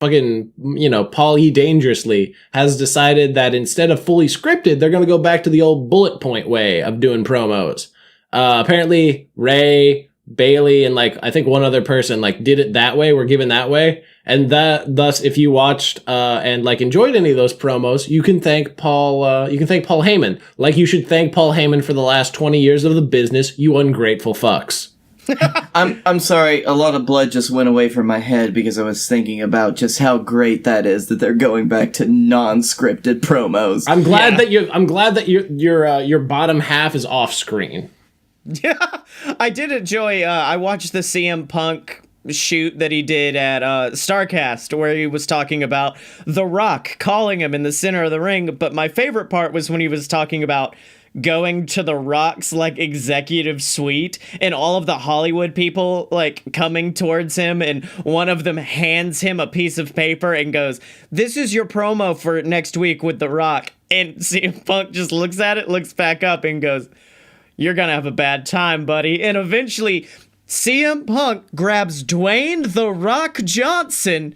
fucking, Paul E. Dangerously has decided that instead of fully scripted, they're going to go back to the old bullet point way of doing promos. Apparently, Ray, Bayley, and I think one other person did it that way, were given that way. And thus, if you watched and enjoyed any of those promos, you can thank Paul. You can thank Paul Heyman, like you should thank Paul Heyman for the last 20 years of the business. You ungrateful fucks. I'm sorry, a lot of blood just went away from my head because I was thinking about just how great that is that they're going back to non-scripted promos. I'm glad that your bottom half is off screen. Yeah, I did enjoy. I watched the CM Punk shoot that he did at Starcast, where he was talking about The Rock calling him in the center of the ring. But my favorite part was when he was talking about going to The Rock's executive suite and all of the Hollywood people coming towards him, and one of them hands him a piece of paper and goes, "This is your promo for next week with The Rock." And CM Punk just looks at it, looks back up, and goes, "You're gonna have a bad time, buddy." And eventually CM Punk grabs Dwayne The Rock Johnson,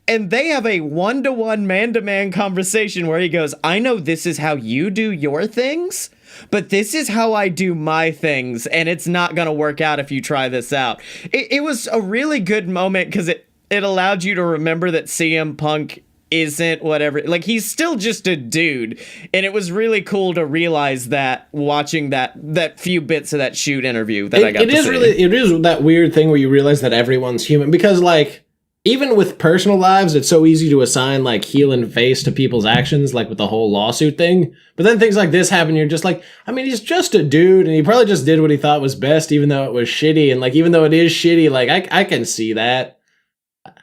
and they have a one-to-one, man-to-man conversation where he goes, "I know this is how you do your things, but this is how I do my things, and it's not going to work out if you try this out." It was a really good moment because it allowed you to remember that CM Punk isn't whatever. He's still just a dude, and it was really cool to realize that watching that few bits of that shoot interview that I got to see. It is that weird thing where you realize that everyone's human, because even with personal lives, it's so easy to assign heel and face to people's actions, with the whole lawsuit thing. But then things like this happen, you're just he's just a dude, and he probably just did what he thought was best, even though it was shitty. And even though it is shitty, I can see that.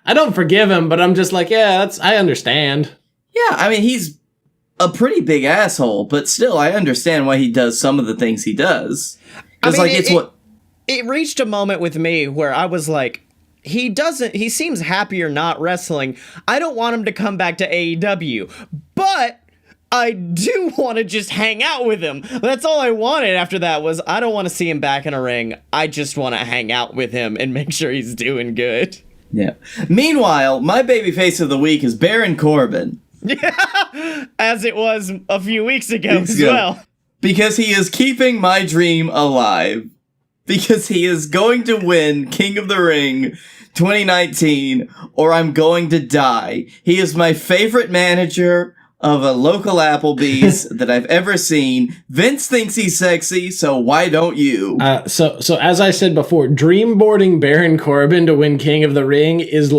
I don't forgive him, but I'm just yeah, I understand. Yeah, he's a pretty big asshole, but still, I understand why he does some of the things he does. It reached a moment with me where I was he seems happier not wrestling. I don't want him to come back to AEW, but I do want to just hang out with him. That's all I wanted after that was, I don't want to see him back in a ring. I just want to hang out with him and make sure he's doing good. Yeah. Meanwhile, my babyface of the week is Baron Corbin. Yeah, as it was a few weeks ago as well. Because he is keeping my dream alive. Because he is going to win King of the Ring 2019, or I'm going to die. He is my favorite manager of a local Applebee's that I've ever seen. Vince thinks he's sexy, so why don't you? So as I said before, dreamboarding Baron Corbin to win King of the Ring is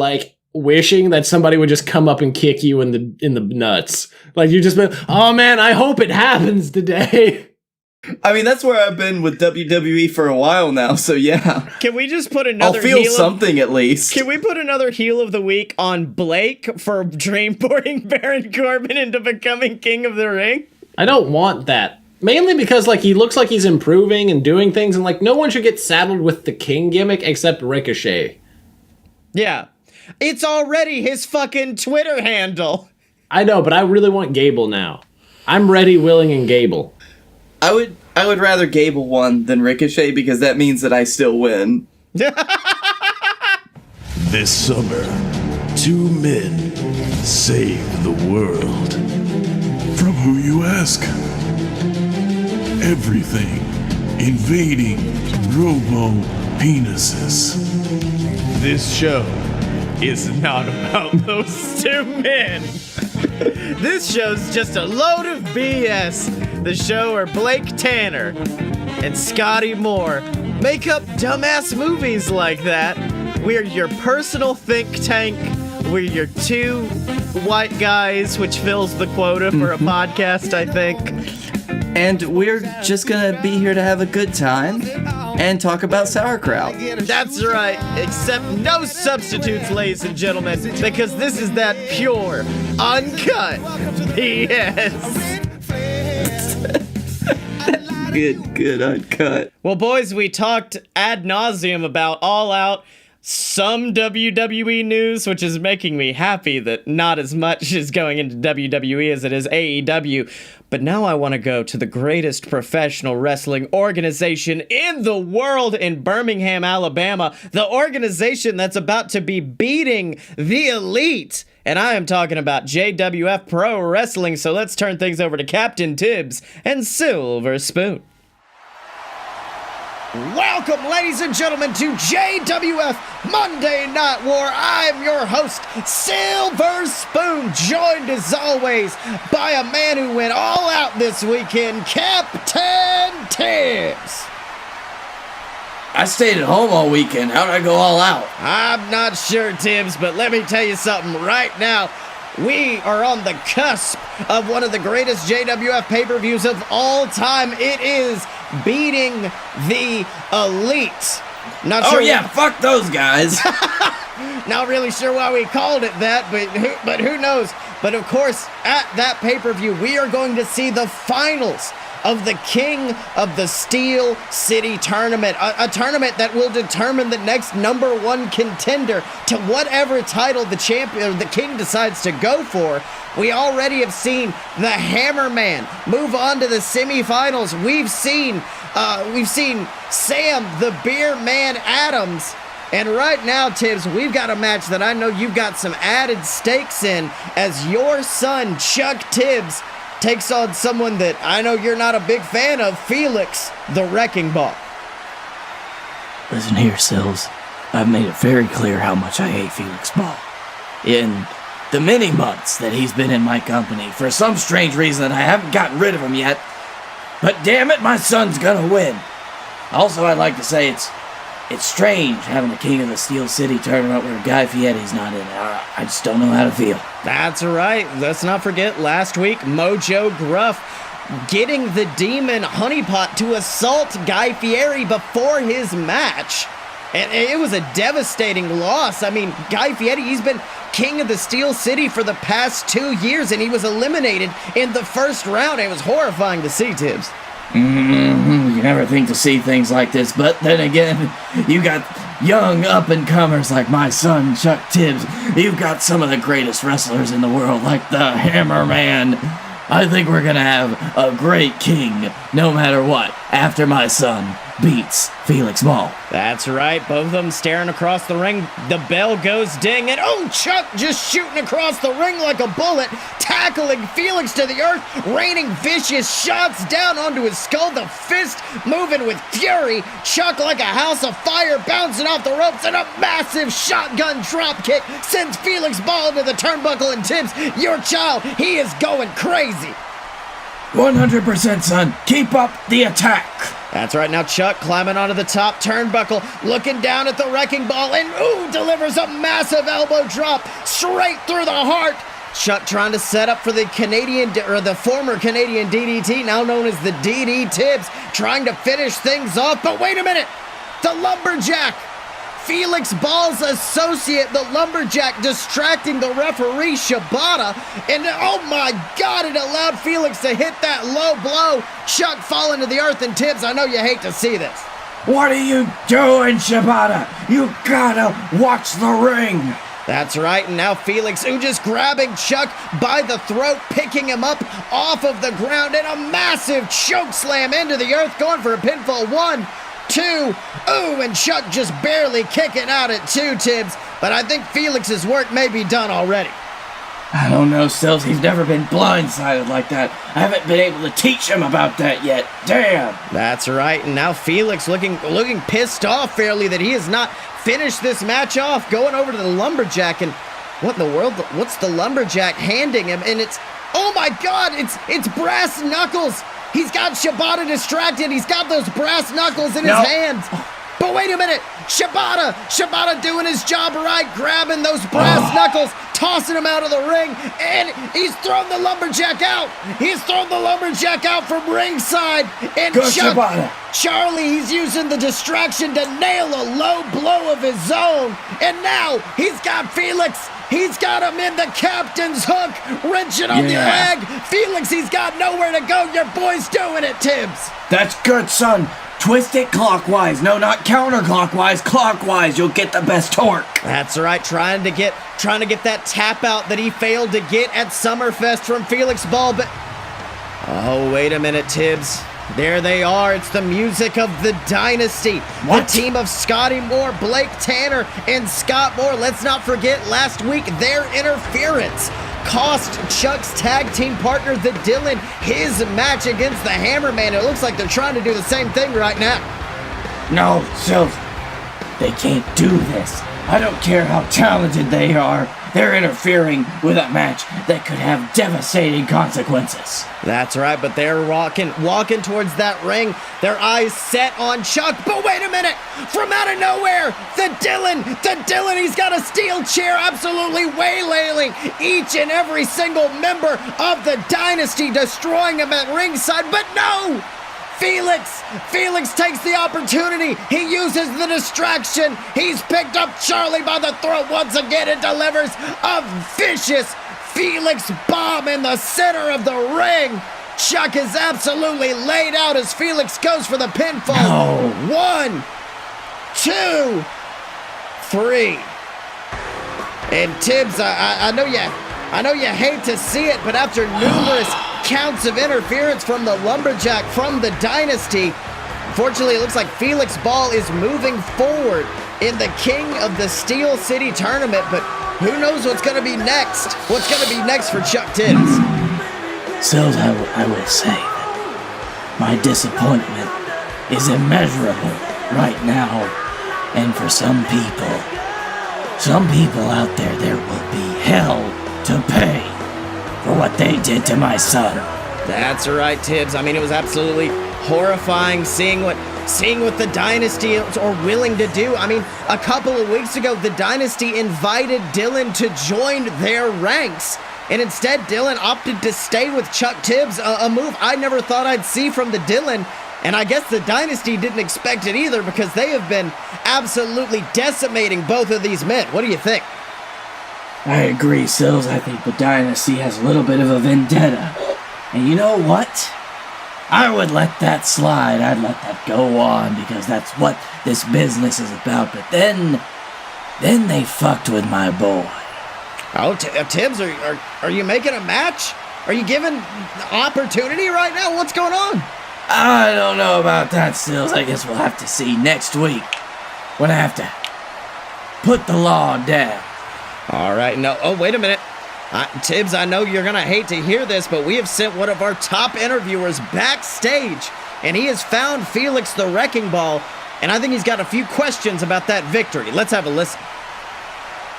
wishing that somebody would just come up and kick you in the nuts. You just been, oh man, I hope it happens today. That's where I've been with WWE for a while now, so yeah. Can we just put another I'll feel something at least. Can we put another heel of the week on Blake for dreamboarding Baron Corbin into becoming King of the Ring? I don't want that. Mainly because he looks like he's improving and doing things, and no one should get saddled with the King gimmick except Ricochet. Yeah. It's already his fucking Twitter handle. I know, but I really want Gable now. I'm ready, willing, and Gable. I would rather Gable won than Ricochet because that means that I still win. This summer, 2 men save the world. From who you ask? Everything invading robo penises. This show is not about those 2 men. This show's just a load of BS. The show where Blake Tanner and Scottye Moore make up dumbass movies like that. We're your personal think tank. We're your 2 white guys, which fills the quota for a podcast, I think. And we're just gonna be here to have a good time and talk about sauerkraut. That's right, except no substitutes, ladies and gentlemen, because this is that pure, uncut BS. Good, uncut. Well, boys, we talked ad nauseum about All Out, some WWE news, which is making me happy that not as much is going into WWE as it is AEW. But now I want to go to the greatest professional wrestling organization in the world in Birmingham, Alabama. The organization that's about to be beating the Elite. And I am talking about JWF Pro Wrestling. So let's turn things over to Captain Tibbs and Silver Spoon. Welcome, ladies and gentlemen, to JWF Monday Night War. I'm your host, Silver Spoon, joined as always by a man who went all out this weekend, Captain Tibbs. I stayed at home all weekend. How'd I go all out? I'm not sure, Tibbs, but let me tell you something right now. We are on the cusp of one of the greatest JWF pay-per-views of all time. It is beating the Elite. Not sure. Oh yeah, fuck those guys. Not really sure why we called it that, but who knows? But of course, at that pay-per-view, we are going to see the finals of the King of the Steel City tournament, a tournament that will determine the next #1 contender to whatever title the champion or the King decides to go for. We already have seen the Hammerman move on to the semifinals. We've seen Sam the Beer Man Adams. And right now, Tibbs, we've got a match that I know you've got some added stakes in as your son, Chuck Tibbs, takes on someone that I know you're not a big fan of, Felix the Wrecking Ball. Listen here, Sills. I've made it very clear how much I hate Felix Ball. In the many months that he's been in my company, for some strange reason I haven't gotten rid of him yet. But damn it, my son's gonna win. Also, I'd like to say it's strange having the King of the Steel City tournament where Guy Fieri's not in it. I just don't know how to feel. That's right. Let's not forget last week, Mojo Gruff getting the Demon Honeypot to assault Guy Fieri before his match. And it was a devastating loss. I mean, Guy Fieri, he's been King of the Steel City for the past 2 years, and he was eliminated in the first round. It was horrifying to see, Tibbs. You never think to see things like this, but then again, you got young up-and-comers like my son, Chuck Tibbs. You've got some of the greatest wrestlers in the world, like the Hammerman. I think we're gonna have a great king, no matter what, after my son beats Felix Ball. That's right, both of them staring across the ring. The bell goes ding, and oh, Chuck just shooting across the ring like a bullet, tackling Felix to the earth, raining vicious shots down onto his skull, the fist moving with fury. Chuck, like a house of fire, bouncing off the ropes, and a massive shotgun drop kick sends Felix Ball into the turnbuckle. And Tibbs, your child, he is going crazy. 100%, son. Keep up the attack. That's right, now Chuck climbing onto the top turnbuckle, looking down at the Wrecking Ball, and ooh, delivers a massive elbow drop straight through the heart. Chuck trying to set up for the former Canadian DDT, now known as the DD Tibbs, trying to finish things off, but wait a minute, the Lumberjack, Felix Ball's associate, the Lumberjack, distracting the referee, Shibata, and oh my God, it allowed Felix to hit that low blow. Chuck falling to the earth, and Tibbs, I know you hate to see this. What are you doing, Shibata? You gotta watch the ring. That's right, and now Felix just grabbing Chuck by the throat, picking him up off of the ground, and a massive choke slam into the earth, going for a pinfall. 1, 2, and Chuck just barely kicking out at 2, Tibbs, but I think Felix's work may be done already. I don't know, Sills. He's never been blindsided like that. I haven't been able to teach him about that yet. Damn. That's right, and now Felix looking pissed off fairly that he has not finished this match off, going over to the Lumberjack, and what in the world, what's the Lumberjack handing him? And it's, oh my God, it's brass knuckles. He's got Shibata distracted. He's got those brass knuckles in his hands. But wait a minute, Shibata doing his job right, grabbing those brass knuckles, tossing him out of the ring, and he's thrown the Lumberjack out. He's thrown the Lumberjack out from ringside. And Charlie, he's using the distraction to nail a low blow of his own. And now he's got Felix. He's got him in the captain's hook, wrenching on the leg. Felix, he's got nowhere to go. Your boy's doing it, Tibbs. That's good, son. Twist it clockwise. No, not counterclockwise. Clockwise. You'll get the best torque. That's right. Trying to get that tap out that he failed to get at Summerfest from Felix Ball. But oh, wait a minute, Tibbs. There they are. It's the music of the Dynasty. What? The team of Scottye Moore, Blake Tanner, and Scott Moore. Let's not forget last week their interference cost Chuck's tag team partner, the Dylan, his match against the Hammerman. It looks like they're trying to do the same thing right now. No, Sills. They can't do this. I don't care how talented they are. They're interfering with a match that could have devastating consequences. That's right, but they're walking towards that ring, their eyes set on Chuck. But wait a minute, from out of nowhere, the Dylan, he's got a steel chair absolutely waylaying each and every single member of the Dynasty, destroying them at ringside. But no! Felix takes the opportunity. He uses the distraction. He's picked up Charlie by the throat once again and delivers a vicious Felix bomb in the center of the ring. Chuck is absolutely laid out as Felix goes for the pinfall. No. 1, 2, 3. And Tibbs, I know you hate to see it, but after numerous counts of interference from the Lumberjack from the Dynasty, unfortunately it looks like Felix Ball is moving forward in the King of the Steel City tournament, but who knows what's going to be next? What's going to be next for Chuck Tibbs? Sills, I will say that my disappointment is immeasurable right now, and for some people out there will be hell to pay for what they did to my son. That's right, Tibbs. I mean, it was absolutely horrifying seeing what the Dynasty are willing to do. I mean, a couple of weeks ago, the Dynasty invited Dylan to join their ranks, and instead Dylan opted to stay with Chuck Tibbs, a move I never thought I'd see from the Dylan, and I guess the Dynasty didn't expect it either because they have been absolutely decimating both of these men. What do you think? I agree, Sills. I think the Dynasty has a little bit of a vendetta. And you know what? I would let that slide. I'd let that go on because that's what this business is about. But then they fucked with my boy. Oh, Tibbs, are you making a match? Are you giving opportunity right now? What's going on? I don't know about that, Sills. I guess we'll have to see next week when I have to put the law down. All right, no. Oh, wait a minute. Tibbs, I know you're going to hate to hear this, but we have sent one of our top interviewers backstage, and he has found Felix the Wrecking Ball, and I think he's got a few questions about that victory. Let's have a listen.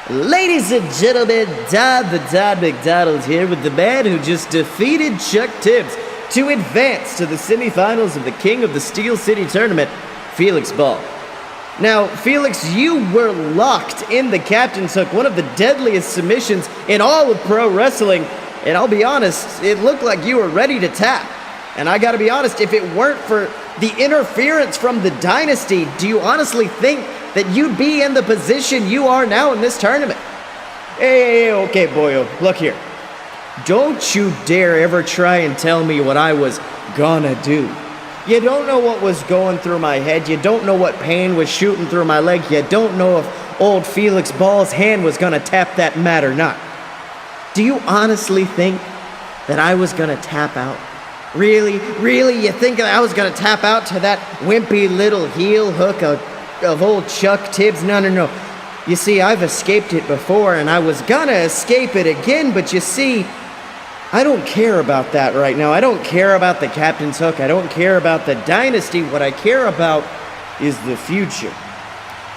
Ladies and gentlemen, Don McDonald here with the man who just defeated Chuck Tibbs to advance to the semifinals of the King of the Steel City tournament, Felix Ball. Now, Felix, you were locked in the captain's hook, one of the deadliest submissions in all of pro wrestling, and I'll be honest, it looked like you were ready to tap. And I gotta be honest, if it weren't for the interference from the Dynasty, do you honestly think that you'd be in the position you are now in this tournament? Hey, okay, boyo, look here. Don't you dare ever try and tell me what I was gonna do. You don't know what was going through my head. You don't know what pain was shooting through my leg. You don't know if old Felix Ball's hand was gonna tap that mat or not. Do you honestly think that I was gonna tap out? Really, you think that I was gonna tap out to that wimpy little heel hook of old Chuck Tibbs? No. You see, I've escaped it before, and I was gonna escape it again, but you see, I don't care about that right now. I don't care about the Captain's Hook. I don't care about the Dynasty. What I care about is the future.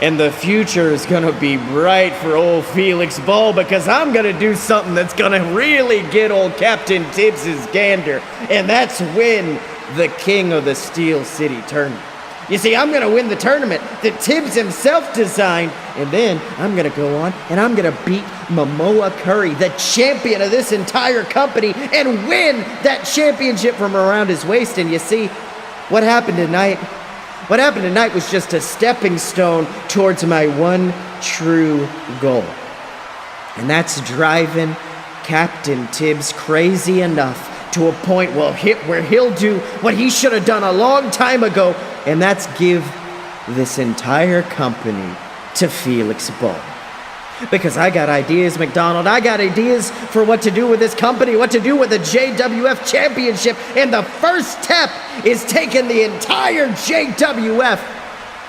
And the future is gonna be bright for old Felix Ball, because I'm gonna do something that's gonna really get old Captain Tibbs' gander, and that's win the King of the Steel City tournament. You see, I'm gonna win the tournament that Tibbs himself designed, and then I'm gonna go on and I'm gonna beat Momoa Curry, the champion of this entire company, and win that championship from around his waist. And you see, what happened tonight was just a stepping stone towards my one true goal. And that's driving Captain Tibbs crazy enough to a point where he'll do what he should have done a long time ago, and that's give this entire company to Felix Ball. Because I got ideas, McDonald. I got ideas for what to do with this company, what to do with the JWF Championship, and the first step is taking the entire JWF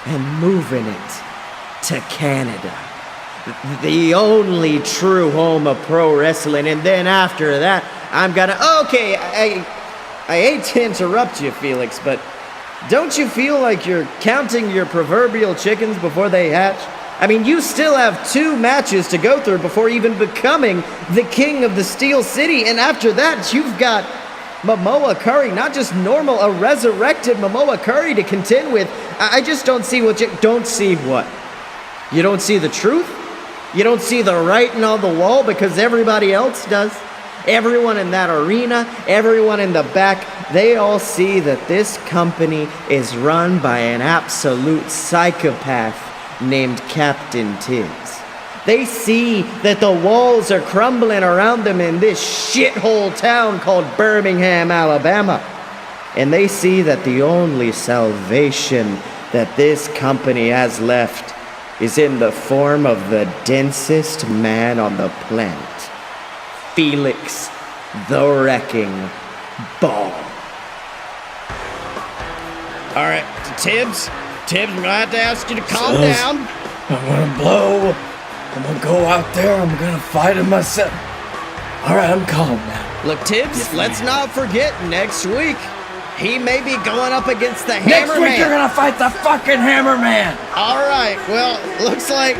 and moving it to Canada, the only true home of pro wrestling. And then after that, I'm gonna... Okay, I hate to interrupt you, Felix, but don't you feel like you're counting your proverbial chickens before they hatch? I mean, you still have 2 matches to go through before even becoming the King of the Steel City, and after that, you've got Momoa Curry, not just normal, a resurrected Momoa Curry to contend with. I just don't see what you... Don't see what? You don't see the truth? You don't see the writing on the wall because everybody else does? Everyone in that arena, everyone in the back, they all see that this company is run by an absolute psychopath named Captain Tibbs. They see that the walls are crumbling around them in this shithole town called Birmingham, Alabama. And they see that the only salvation that this company has left is in the form of the densest man on the planet, Felix the Wrecking Ball. All right, Tibbs, we're gonna have to ask you to calm down. I'm gonna blow. I'm gonna go out there. I'm gonna fight him myself. All right, I'm calm now. Look, Tibbs, yes, let's not forget next week he may be going up against the Hammerman. Next week you're gonna fight the fucking Hammerman. All right. Well, looks like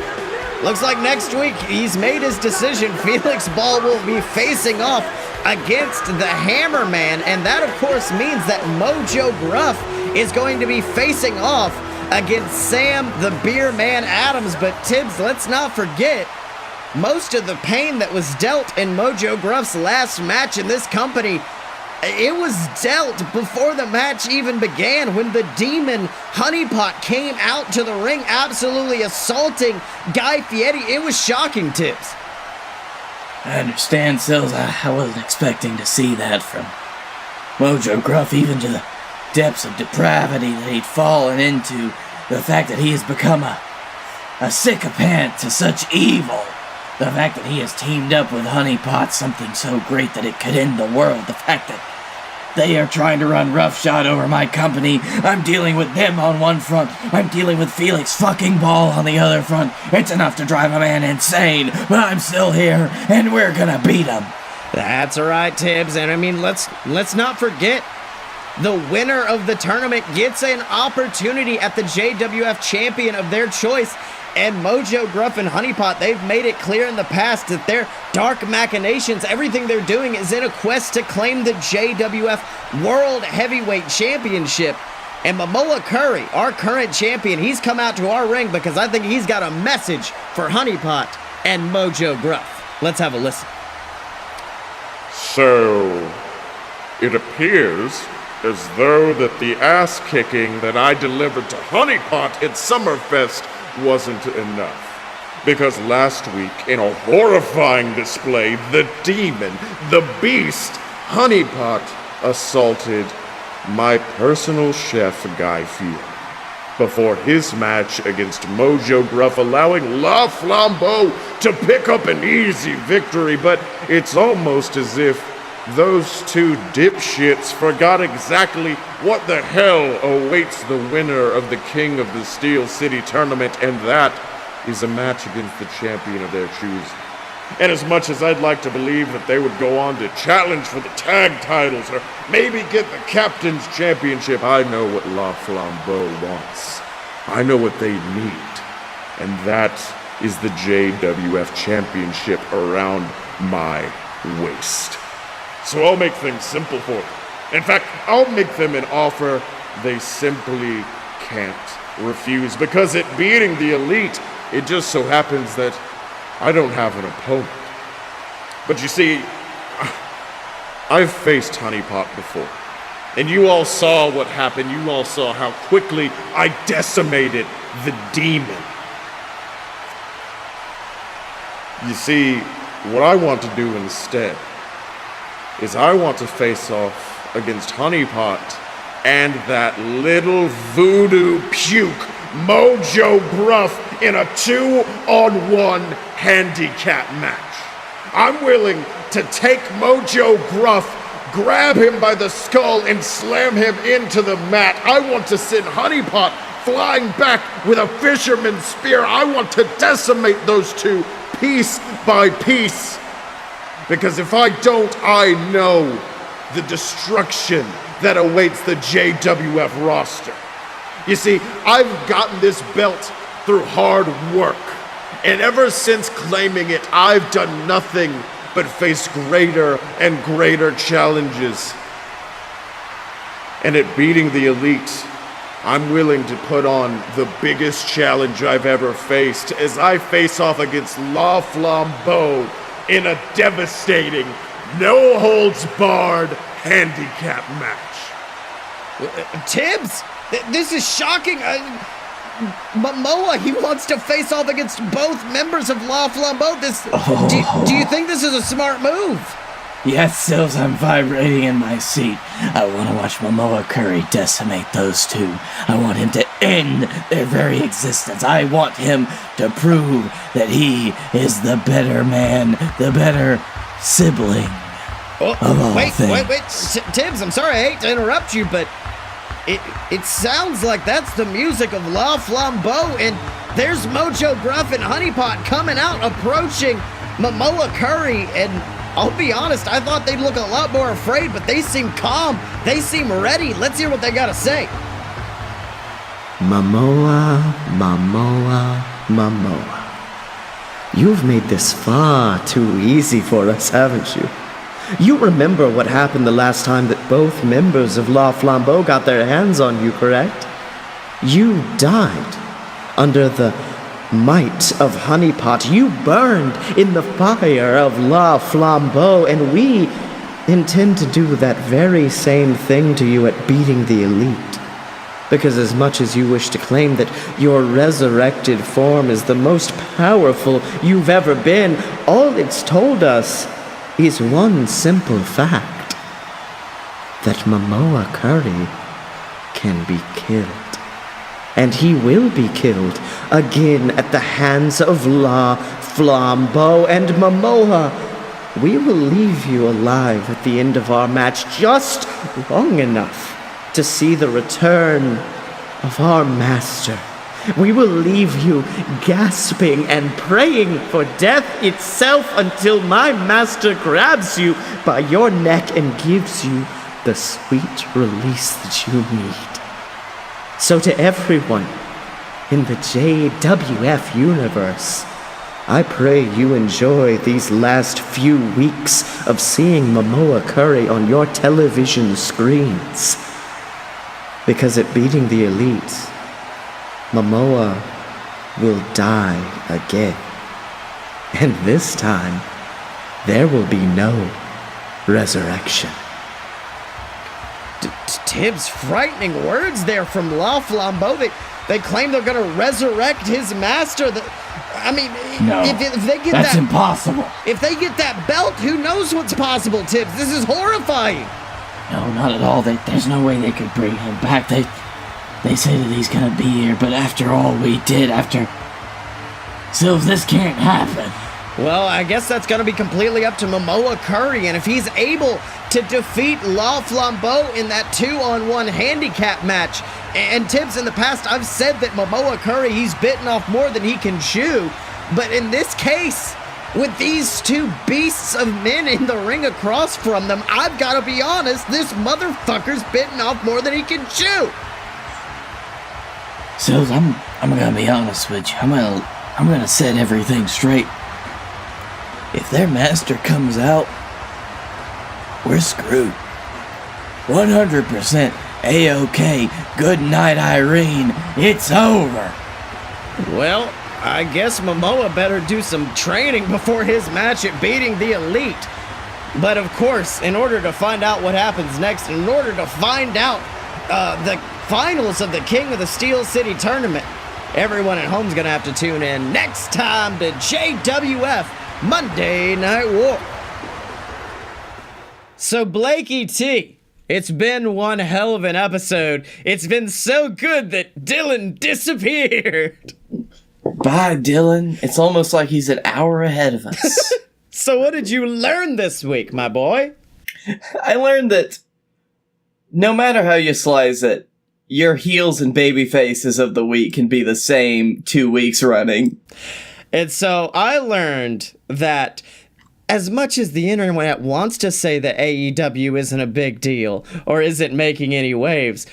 next week he's made his decision. Felix Ball will be facing off against the Hammerman, and that of course means that Mojo Gruff is going to be facing off against Sam the Beer Man Adams. But Tibbs, let's not forget, most of the pain that was dealt in Mojo Gruff's last match in this company, it was dealt before the match even began, when the demon Honeypot came out to the ring, absolutely assaulting Guy Fieri. It was shocking, Tibbs. I understand, Sills. I wasn't expecting to see that from Mojo Gruff, even to the depths of depravity that he'd fallen into, the fact that he has become a sycophant to such evil, the fact that he has teamed up with Honeypot, something so great that it could end the world, the fact that they are trying to run roughshod over my company. I'm dealing with them on one front. I'm dealing with Felix fucking Ball on the other front. It's enough to drive a man insane, but I'm still here, and we're gonna beat him. That's right, Tibbs. And I mean, let's not forget, the winner of the tournament gets an opportunity at the JWF champion of their choice. And Mojo Gruff and Honeypot, they've made it clear in the past that their dark machinations, everything they're doing is in a quest to claim the JWF World Heavyweight Championship. And Momoa Curry, our current champion, he's come out to our ring because I think he's got a message for Honeypot and Mojo Gruff. Let's have a listen. So, it appears as though that the ass-kicking that I delivered to Honeypot at Summerfest wasn't enough. Because last week, in a horrifying display, the demon, the beast, Honeypot, assaulted my personal chef Guy Fieri before his match against Mojo Gruff, allowing La Flambeau to pick up an easy victory, but it's almost as if those two dipshits forgot exactly what the hell awaits the winner of the King of the Steel City tournament, and that is a match against the champion of their choosing. And as much as I'd like to believe that they would go on to challenge for the tag titles or maybe get the captain's championship, I know what La Flambeau wants. I know what they need. And that is the JWF championship around my waist. So I'll make things simple for them. In fact, I'll make them an offer they simply can't refuse, because at beating the Elite, it just so happens that I don't have an opponent. But you see, I've faced Honey Pot before. And you all saw what happened. You all saw how quickly I decimated the demon. You see, what I want to do instead is I want to face off against Honey Pot and that little voodoo puke, Mojo Gruff, in a 2-on-1 handicap match. I'm willing to take Mojo Gruff, grab him by the skull, and slam him into the mat. I want to send Honey Pot flying back with a fisherman's spear. I want to decimate those two piece by piece. Because if I don't, I know the destruction that awaits the JWF roster. You see, I've gotten this belt through hard work. And ever since claiming it, I've done nothing but face greater and greater challenges. And at beating the Elite, I'm willing to put on the biggest challenge I've ever faced as I face off against La Flambeau in a devastating, no-holds-barred handicap match. Tibbs, this is shocking. Momoa, he wants to face off against both members of La Flambeau. Do you think this is a smart move? Yes, Sills, I'm vibrating in my seat. I want to watch Momoa Curry decimate those two. I want him to end their very existence. I want him to prove that he is the better man, the better sibling of all things. Wait, Tibbs, I'm sorry, I hate to interrupt you, but it sounds like that's the music of La Flambeau, and there's Mojo Gruff and Honey Pot coming out, approaching Momoa Curry, and I'll be honest, I thought they'd look a lot more afraid, but they seem calm. They seem ready. Let's hear what they gotta say. Momoa, Momoa, Momoa. You've made this far too easy for us, haven't you? You remember what happened the last time that both members of La Flambeau got their hands on you, correct? You died under the might of Honey Pot. You burned in the fire of La Flambeau, and we intend to do that very same thing to you at beating the Elite. Because as much as you wish to claim that your resurrected form is the most powerful you've ever been, all it's told us is one simple fact: that Momoa Curry can be killed. And he will be killed again at the hands of La Flambeau. And Momoa, we will leave you alive at the end of our match just long enough to see the return of our master. We will leave you gasping and praying for death itself until my master grabs you by your neck and gives you the sweet release that you need. So to everyone in the JWF universe, I pray you enjoy these last few weeks of seeing Momoa Curry on your television screens. Because at beating the Elite, Momoa will die again. And this time, there will be no resurrection. Tibbs, frightening words there from La Flambeau. They claim they're going to resurrect his master. If they get that's impossible. If they get that belt, who knows what's possible, Tibbs? This is horrifying. No, not at all. There's no way they could bring him back. They say that he's gonna be here, but after all we did, Silves, this can't happen. Well, I guess that's going to be completely up to Momoa Curry, and if he's able to defeat La Flambeau in that 2-on-1 handicap match, and Tibbs, in the past, I've said that Momoa Curry, he's bitten off more than he can chew, but in this case, with these two beasts of men in the ring across from them, I've got to be honest, this motherfucker's bitten off more than he can chew. Sills, I'm gonna be honest with you. I'm gonna set everything straight. If their master comes out, we're screwed. 100% A-OK. Good night, Irene. It's over. Well, I guess Momoa better do some training before his match at beating the Elite. But of course, in order to find out what happens next, in order to find out the finals of the King of the Steel City tournament, everyone at home's gonna have to tune in next time to JWF Monday Night War. So Blakey T, it's been one hell of an episode. It's been so good that Dylan disappeared. Bye, Dylan. It's almost like he's an hour ahead of us. So what did you learn this week, my boy? I learned that no matter how you slice it, your heels and baby faces of the week can be the same 2 weeks running. And so I learned that as much as the internet wants to say that AEW isn't a big deal or isn't making any waves,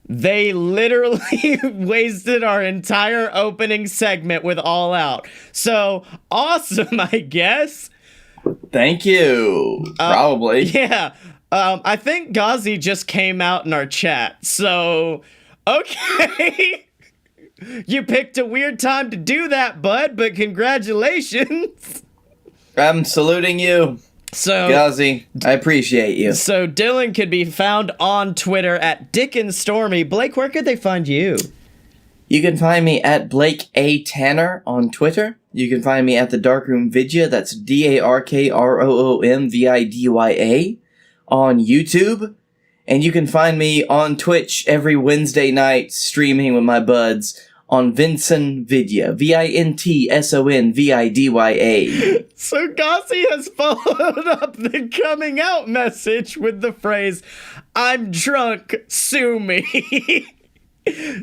they literally wasted our entire opening segment with All Out. So awesome, I guess. Thank you. Probably. Yeah. I think Ghazi just came out in our chat. So, okay. You picked a weird time to do that, bud, but congratulations. I'm saluting you. So, Ghazi, I appreciate you. So Dylan could be found on Twitter at Dick and Stormy. Blake, where could they find you? You can find me at Blake A. Tanner on Twitter. You can find me at the Darkroom Vidya, that's DARKROOMVIDYA, on YouTube. And you can find me on Twitch every Wednesday night streaming with my buds on Vincent Vidya, VINTSONVIDYA. So Ghazi has followed up the coming out message with the phrase, "I'm drunk, sue me."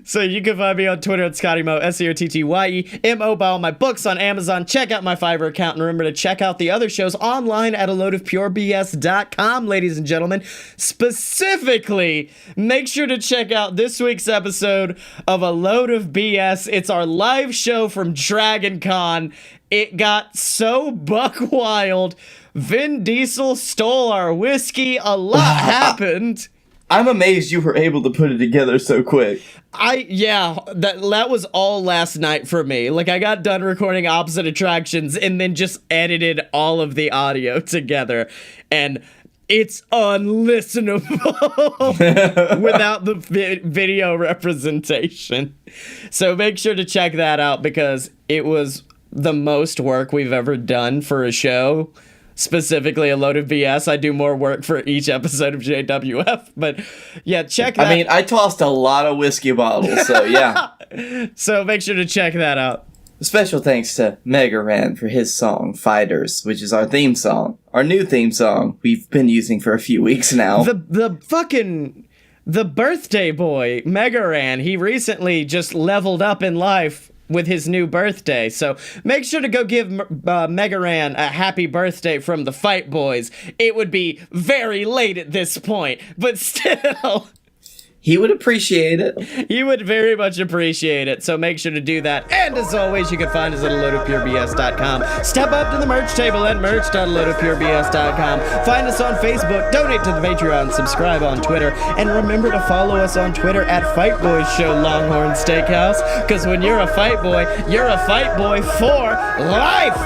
So you can find me on Twitter at Scottye Moore, SCOTTYEMO. Buy all my books on Amazon. Check out my Fiverr account. And remember to check out the other shows online at aloadofpurebs.com, ladies and gentlemen. Specifically, make sure to check out this week's episode of A Load of BS. It's our live show from Dragon Con. It got so buck wild. Vin Diesel stole our whiskey. A lot happened. I'm amazed you were able to put it together so quick. That was all last night for me. Like, I got done recording Opposite Attractions and then just edited all of the audio together. And it's unlistenable without the video representation. So make sure to check that out because it was the most work we've ever done for a show. Specifically, A Load of BS. I do more work for each episode of JWF, but yeah, check that. I mean, I tossed a lot of whiskey bottles, so yeah. So make sure to check that out. Special thanks to Mega Ran for his song, Fighters, which is our theme song. Our new theme song we've been using for a few weeks now. The birthday boy, Mega Ran, he recently just leveled up in life with his new birthday. So make sure to go give Mega Ran a happy birthday from the Fight Boys. It would be very late at this point, but still. He would appreciate it. He would very much appreciate it, so make sure to do that. And as always, you can find us at aloadofpurebs.com. Step up to the merch table at merch.aloadofpurebs.com. Find us on Facebook, donate to the Patreon, subscribe on Twitter, and remember to follow us on Twitter at Fight Boys Show Longhorn Steakhouse, because when you're a fight boy, you're a fight boy for life!